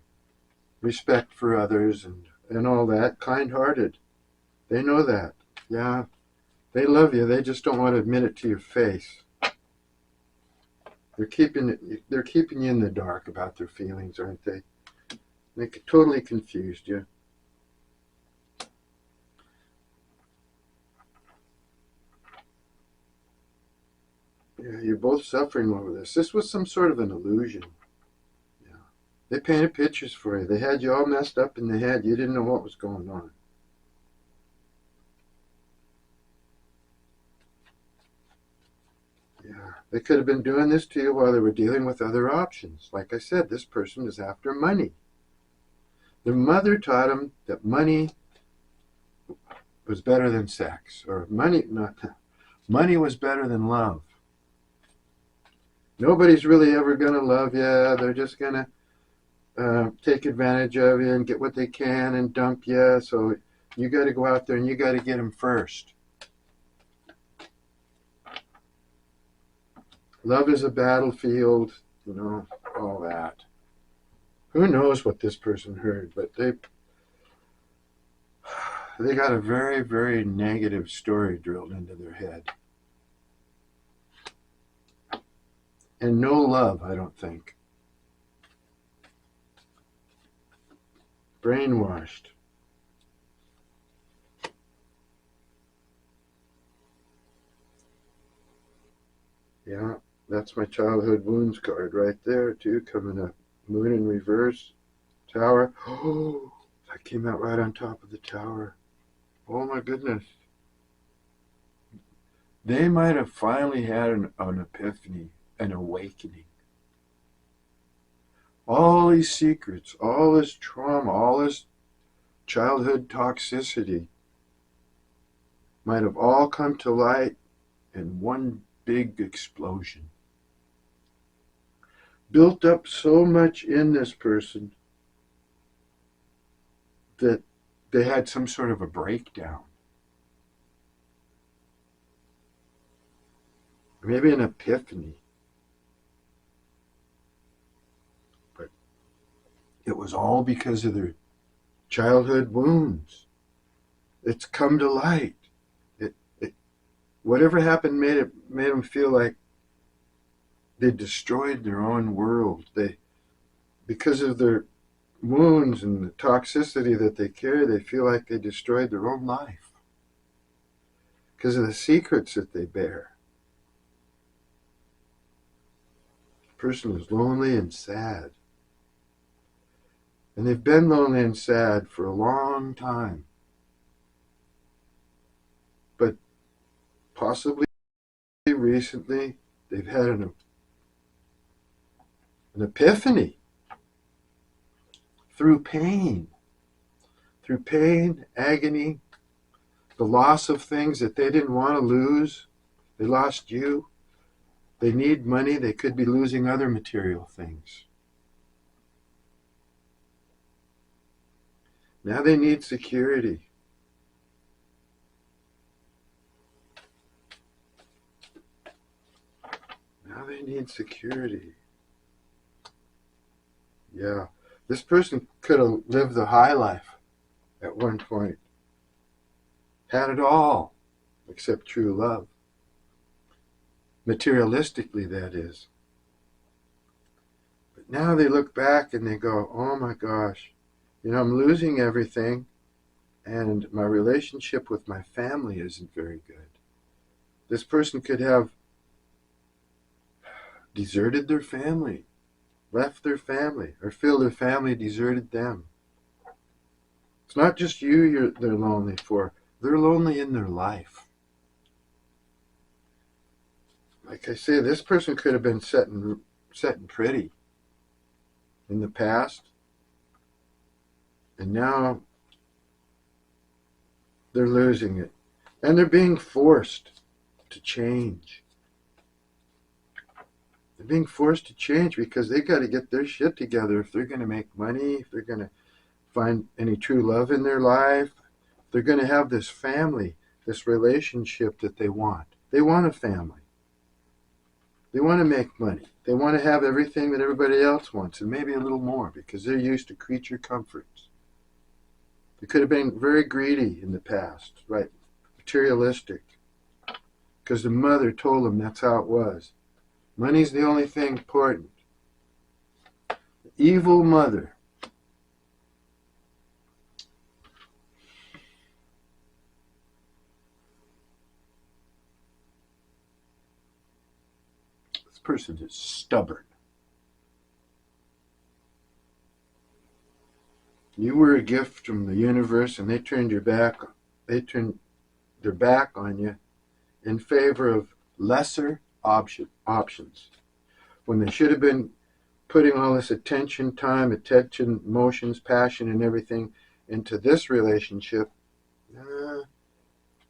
respect for others and all that, kind-hearted. They know that. Yeah, they love you. They just don't want to admit it to your face. They're keeping you in the dark about their feelings, aren't they? They totally confused you. Yeah, you're both suffering over this. This was some sort of an illusion. Yeah. They painted pictures for you. They had you all messed up in the head. You didn't know what was going on. Yeah. They could have been doing this to you while they were dealing with other options. Like I said, this person is after money. Their mother taught them that money was better than sex, or money was better than love. Nobody's really ever going to love you. They're just going to take advantage of you and get what they can and dump you. So you got to go out there and you got to get them first. Love is a battlefield, all that. Who knows what this person heard, but they got a very, very negative story drilled into their head. And no love, I don't think. Brainwashed. Yeah, that's my childhood wounds card right there, too, coming up. Moon in reverse. Tower. Oh, that came out right on top of the tower. Oh, my goodness. They might have finally had an epiphany, an awakening. All these secrets, all this trauma, all this childhood toxicity might have all come to light in one big explosion. Built up so much in this person that they had some sort of a breakdown. Maybe an epiphany. But it was all because of their childhood wounds. It's come to light. Whatever happened made them feel like they destroyed their own world. Because of their wounds and the toxicity that they carry, they feel like they destroyed their own life. Because of the secrets that they bear. The person is lonely and sad. And they've been lonely and sad for a long time. But possibly recently, they've had an epiphany through pain, agony, the loss of things that they didn't want to lose. They lost you. They need money. They could be losing other material things. Now they need security. Now they need security. Yeah. This person could have lived the high life at one point. Had it all, except true love. Materialistically, that is. But now they look back and they go, oh my gosh, I'm losing everything, and my relationship with my family isn't very good. This person could have deserted their family, left their family, or feel their family deserted them. It's not just they're lonely for. They're lonely in their life. Like I say, this person could have been setting pretty in the past, and now they're losing it. And they're being forced to change. They're being forced to change because they got to get their shit together if they're going to make money, if they're going to find any true love in their life, if they're going to have this family, this relationship that they want. They want a family. They want to make money. They want to have everything that everybody else wants, and maybe a little more, because they're used to creature comforts. They could have been very greedy in the past, right? Materialistic, because the mother told them that's how it was. Money's the only thing important. Evil mother. This person is stubborn. You were a gift from the universe, and they turned their back on you in favor of lesser options. When they should have been putting all this attention, emotions, passion, and everything into this relationship,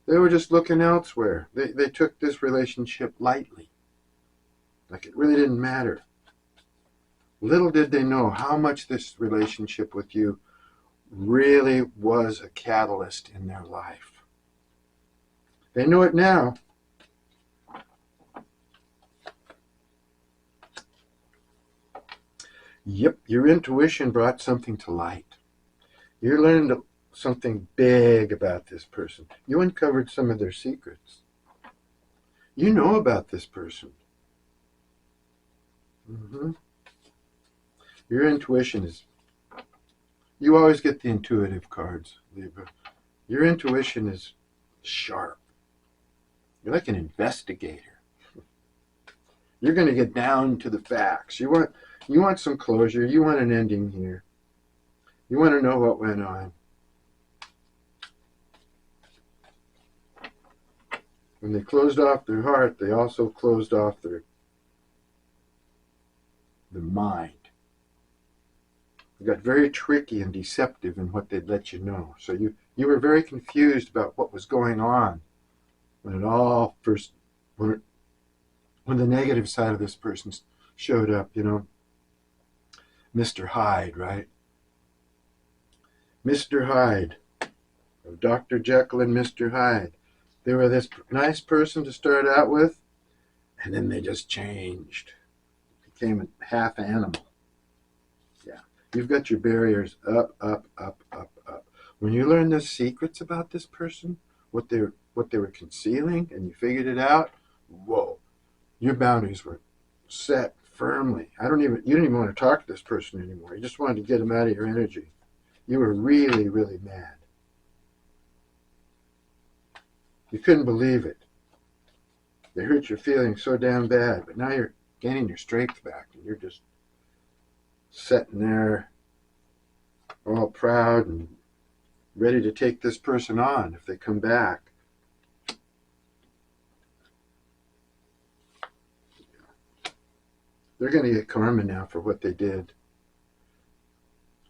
they were just looking elsewhere. They took this relationship lightly, like it really didn't matter. Little did they know how much this relationship with you really was a catalyst in their life. They know it now. Yep, your intuition brought something to light. You learned something big about this person. You uncovered some of their secrets. You know about this person. Your intuition is... You always get the intuitive cards, Libra. Your intuition is sharp. You're like an investigator. You're going to get down to the facts. You want some closure. You want an ending here. You want to know what went on. When they closed off their heart, they also closed off their mind. They got very tricky and deceptive in what they'd let you know. So you were very confused about what was going on when it all first, when the negative side of this person showed up, Mr. Hyde, right? Mr. Hyde, of Dr. Jekyll and Mr. Hyde. They were this nice person to start out with, and then they just changed. Became a half animal. Yeah. You've got your barriers up, up, up, up, up. When you learn the secrets about this person, what they were concealing, and you figured it out, whoa, your boundaries were set firmly. You didn't even want to talk to this person anymore. You just wanted to get them out of your energy. You were really, really mad. You couldn't believe it. They hurt your feelings so damn bad, but now you're gaining your strength back, and you're just sitting there all proud and ready to take this person on if they come back. They're going to get karma now for what they did.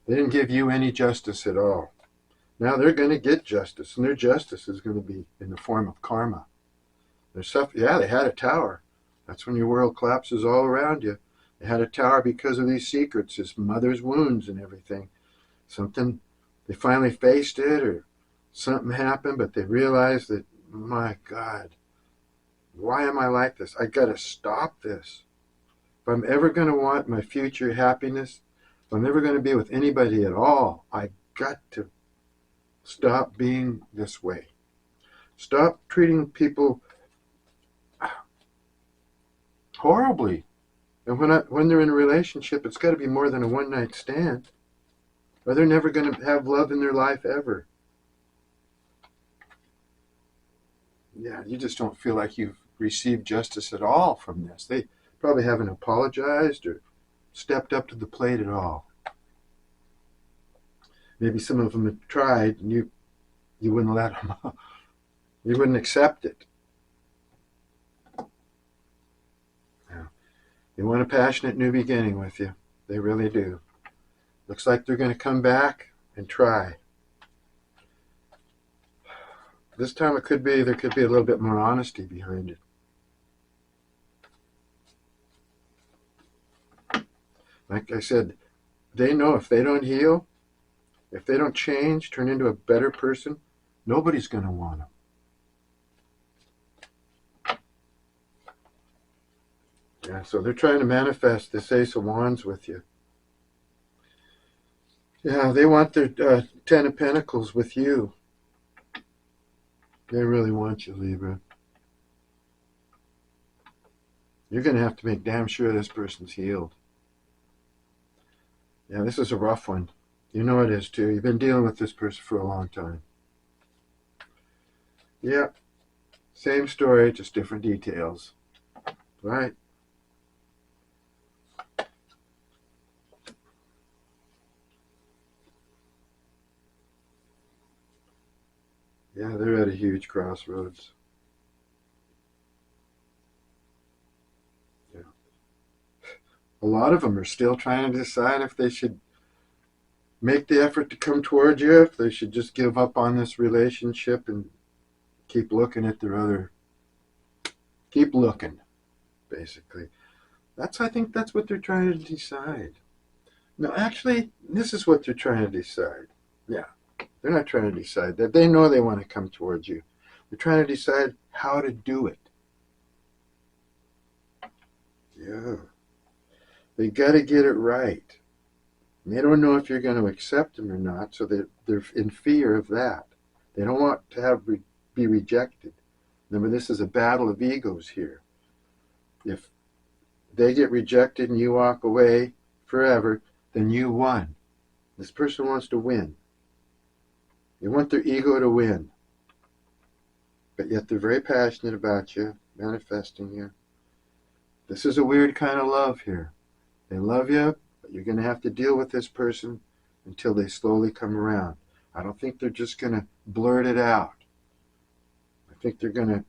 They didn't give you any justice at all. Now they're going to get justice, and their justice is going to be in the form of karma. They had a tower. That's when your world collapses all around you. They had a tower because of these secrets, his mother's wounds and everything. They finally faced it, or something happened, but they realized that, my God, why am I like this? I got to stop this. If I'm ever going to want my future happiness, if I'm ever going to be with anybody at all, I got to stop being this way. Stop treating people horribly. And when they're in a relationship, it's got to be more than a one-night stand, or they're never going to have love in their life ever. Yeah, you just don't feel like you've received justice at all from this. They probably haven't apologized or stepped up to the plate at all. Maybe some of them have tried, and you wouldn't let them. You wouldn't accept it. Yeah. They want a passionate new beginning with you. They really do. Looks like they're going to come back and try. This time there could be a little bit more honesty behind it. Like I said, they know if they don't heal, if they don't change, turn into a better person, nobody's going to want them. Yeah, so they're trying to manifest this Ace of Wands with you. Yeah, they want their Ten of Pentacles with you. They really want you, Libra. You're going to have to make damn sure this person's healed. Yeah, this is a rough one. You know it is, too. You've been dealing with this person for a long time. Yeah, same story, just different details. Right? Yeah, they're at a huge crossroads. Yeah. A lot of them are still trying to decide if they should make the effort to come toward you, if they should just give up on this relationship and keep looking at their other, keep looking, basically. I think that's what they're trying to decide. No, actually, this is what they're trying to decide. Yeah, they're not trying to decide that. They know they want to come towards you. They're trying to decide how to do it. Yeah. They got to get it right. And they don't know if you're going to accept them or not, so they're in fear of that. They don't want to be rejected. Remember, this is a battle of egos here. If they get rejected and you walk away forever, then you won. This person wants to win. They want their ego to win. But yet they're very passionate about you, manifesting you. This is a weird kind of love here. They love you, but you're going to have to deal with this person until they slowly come around. I don't think they're just going to blurt it out. I think they're going to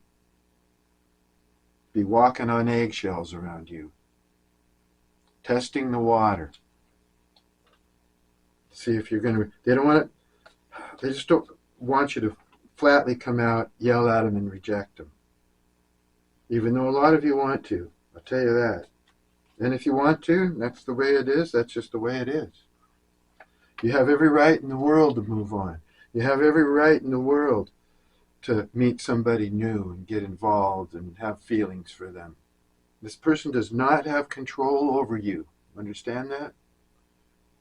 be walking on eggshells around you, testing the water. See if you're going to, they don't want to, they just don't want you to flatly come out, yell at them, and reject them. Even though a lot of you want to, I'll tell you that. And if you want to, that's the way it is, that's just the way it is. You have every right in the world to move on. You have every right in the world to meet somebody new and get involved and have feelings for them. This person does not have control over you. Understand that?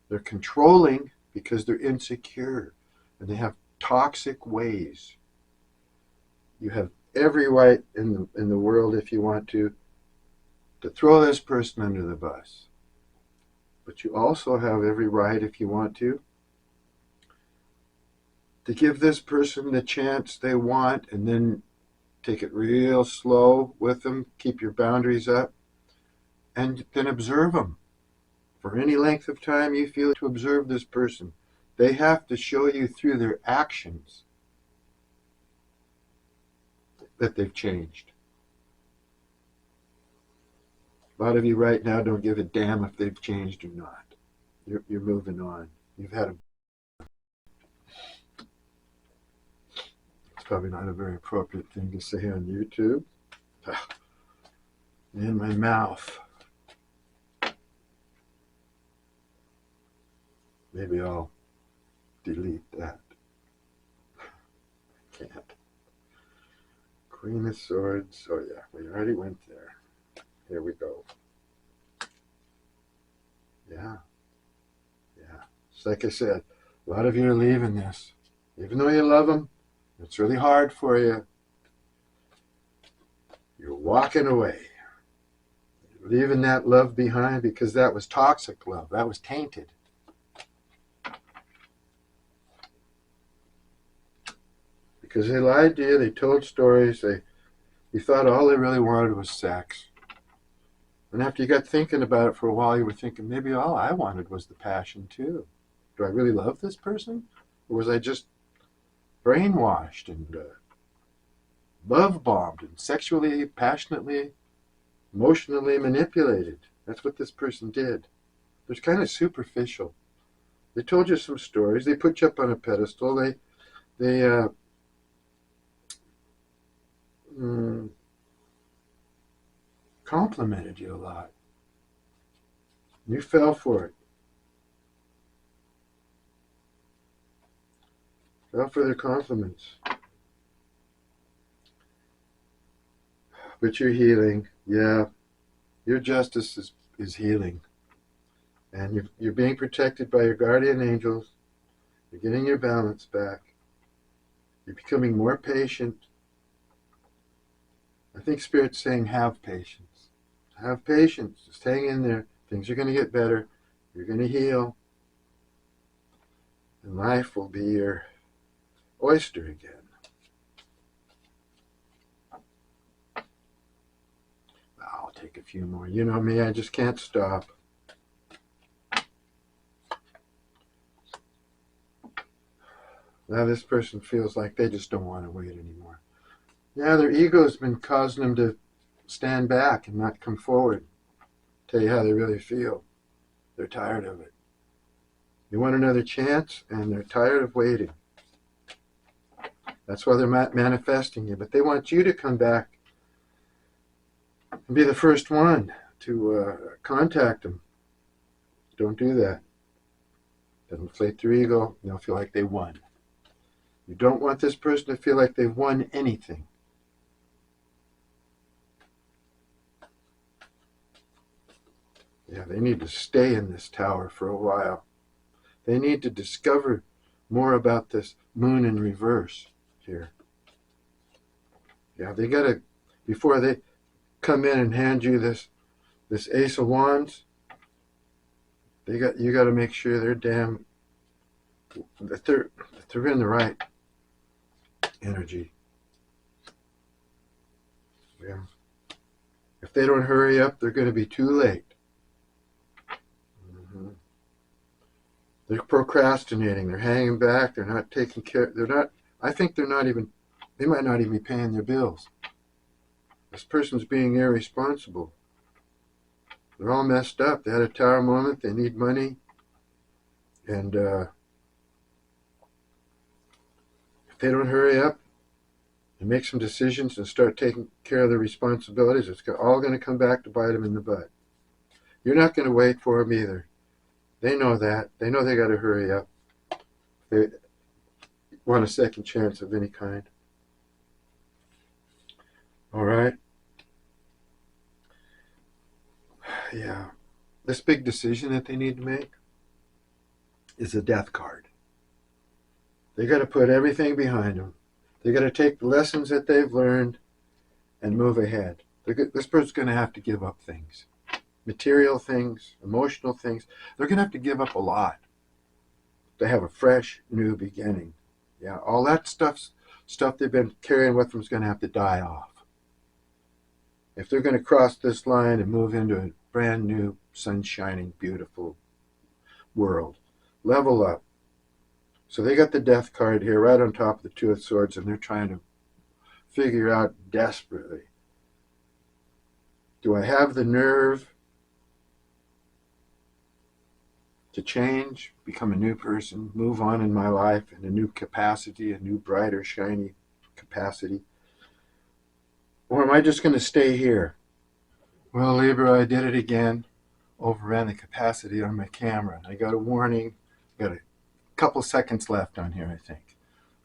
They're controlling because they're insecure and they have toxic ways. You have every right in the world, if you want to throw this person under the bus. But you also have every right, if you want to give this person the chance they want, and then take it real slow with them, keep your boundaries up, and then observe them. For any length of time you feel to observe this person, they have to show you through their actions that they've changed. A lot of you right now don't give a damn if they've changed or not. You're moving on. You've had a... It's probably not a very appropriate thing to say on YouTube. In my mouth. Maybe I'll delete that. Can't. Queen of Swords. Oh yeah, we already went there. Here we go. Yeah. Yeah. It's like I said, a lot of you are leaving this. Even though you love them, it's really hard for you. You're walking away. You're leaving that love behind because that was toxic love. That was tainted. Because they lied to you, they told stories, you thought all they really wanted was sex. And after you got thinking about it for a while, you were thinking, maybe all I wanted was the passion too. Do I really love this person? Or was I just brainwashed and love-bombed and sexually, passionately, emotionally manipulated? That's what this person did. They're kind of superficial. They told you some stories. They put you up on a pedestal. They complimented you a lot. You fell for it. Fell for their compliments. But you're healing. Yeah. Your justice is healing. And you're being protected by your guardian angels. You're getting your balance back. You're becoming more patient. I think Spirit's saying have patience. Have patience. Just hang in there. Things are going to get better. You're going to heal. And life will be your oyster again. I'll take a few more. You know me, I just can't stop. Now this person feels like they just don't want to wait anymore. Yeah, their ego's been causing them to stand back and not come forward. Tell you how they really feel. They're tired of it. They want another chance, and they're tired of waiting. That's why they're manifesting you. But they want you to come back and be the first one to contact them. Don't do that. They'll inflate their ego, and they'll feel like they won. You don't want this person to feel like they've won anything. Yeah, they need to stay in this tower for a while. They need to discover more about this moon in reverse here. Yeah, they got to, before they come in and hand you this Ace of Wands, you got to make sure they're that they're in the right energy. Yeah. If they don't hurry up, they're going to be too late. They're procrastinating. They're hanging back. They're not taking care. I think they might not even be paying their bills. This person's being irresponsible. They're all messed up. They had a tower moment. They need money. And if they don't hurry up and make some decisions and start taking care of their responsibilities, it's all going to come back to bite them in the butt. You're not going to wait for them either. They know that. They know they got to hurry up. They want a second chance of any kind. All right. Yeah. This big decision that they need to make is a death card. They got to put everything behind them. They got to take the lessons that they've learned and move ahead. This person's going to have to give up things. Material things, emotional things. They're going to have to give up a lot to have a fresh, new beginning. Yeah, all that stuff they've been carrying with them is going to have to die off. If they're going to cross this line and move into a brand new, sun-shining, beautiful world, level up. So they got the death card here right on top of the Two of Swords, and they're trying to figure out desperately, do I have the nerve to change, become a new person, move on in my life in a new capacity, a new brighter, shiny capacity? Or am I just going to stay here? Well, Libra, I did it again. Overran the capacity on my camera. I got a warning. Got a couple seconds left on here, I think.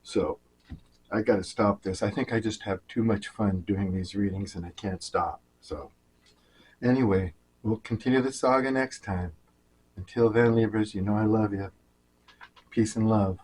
So I got to stop this. I think I just have too much fun doing these readings and I can't stop. So anyway, we'll continue the saga next time. Until then, Libras, you know I love you. Peace and love.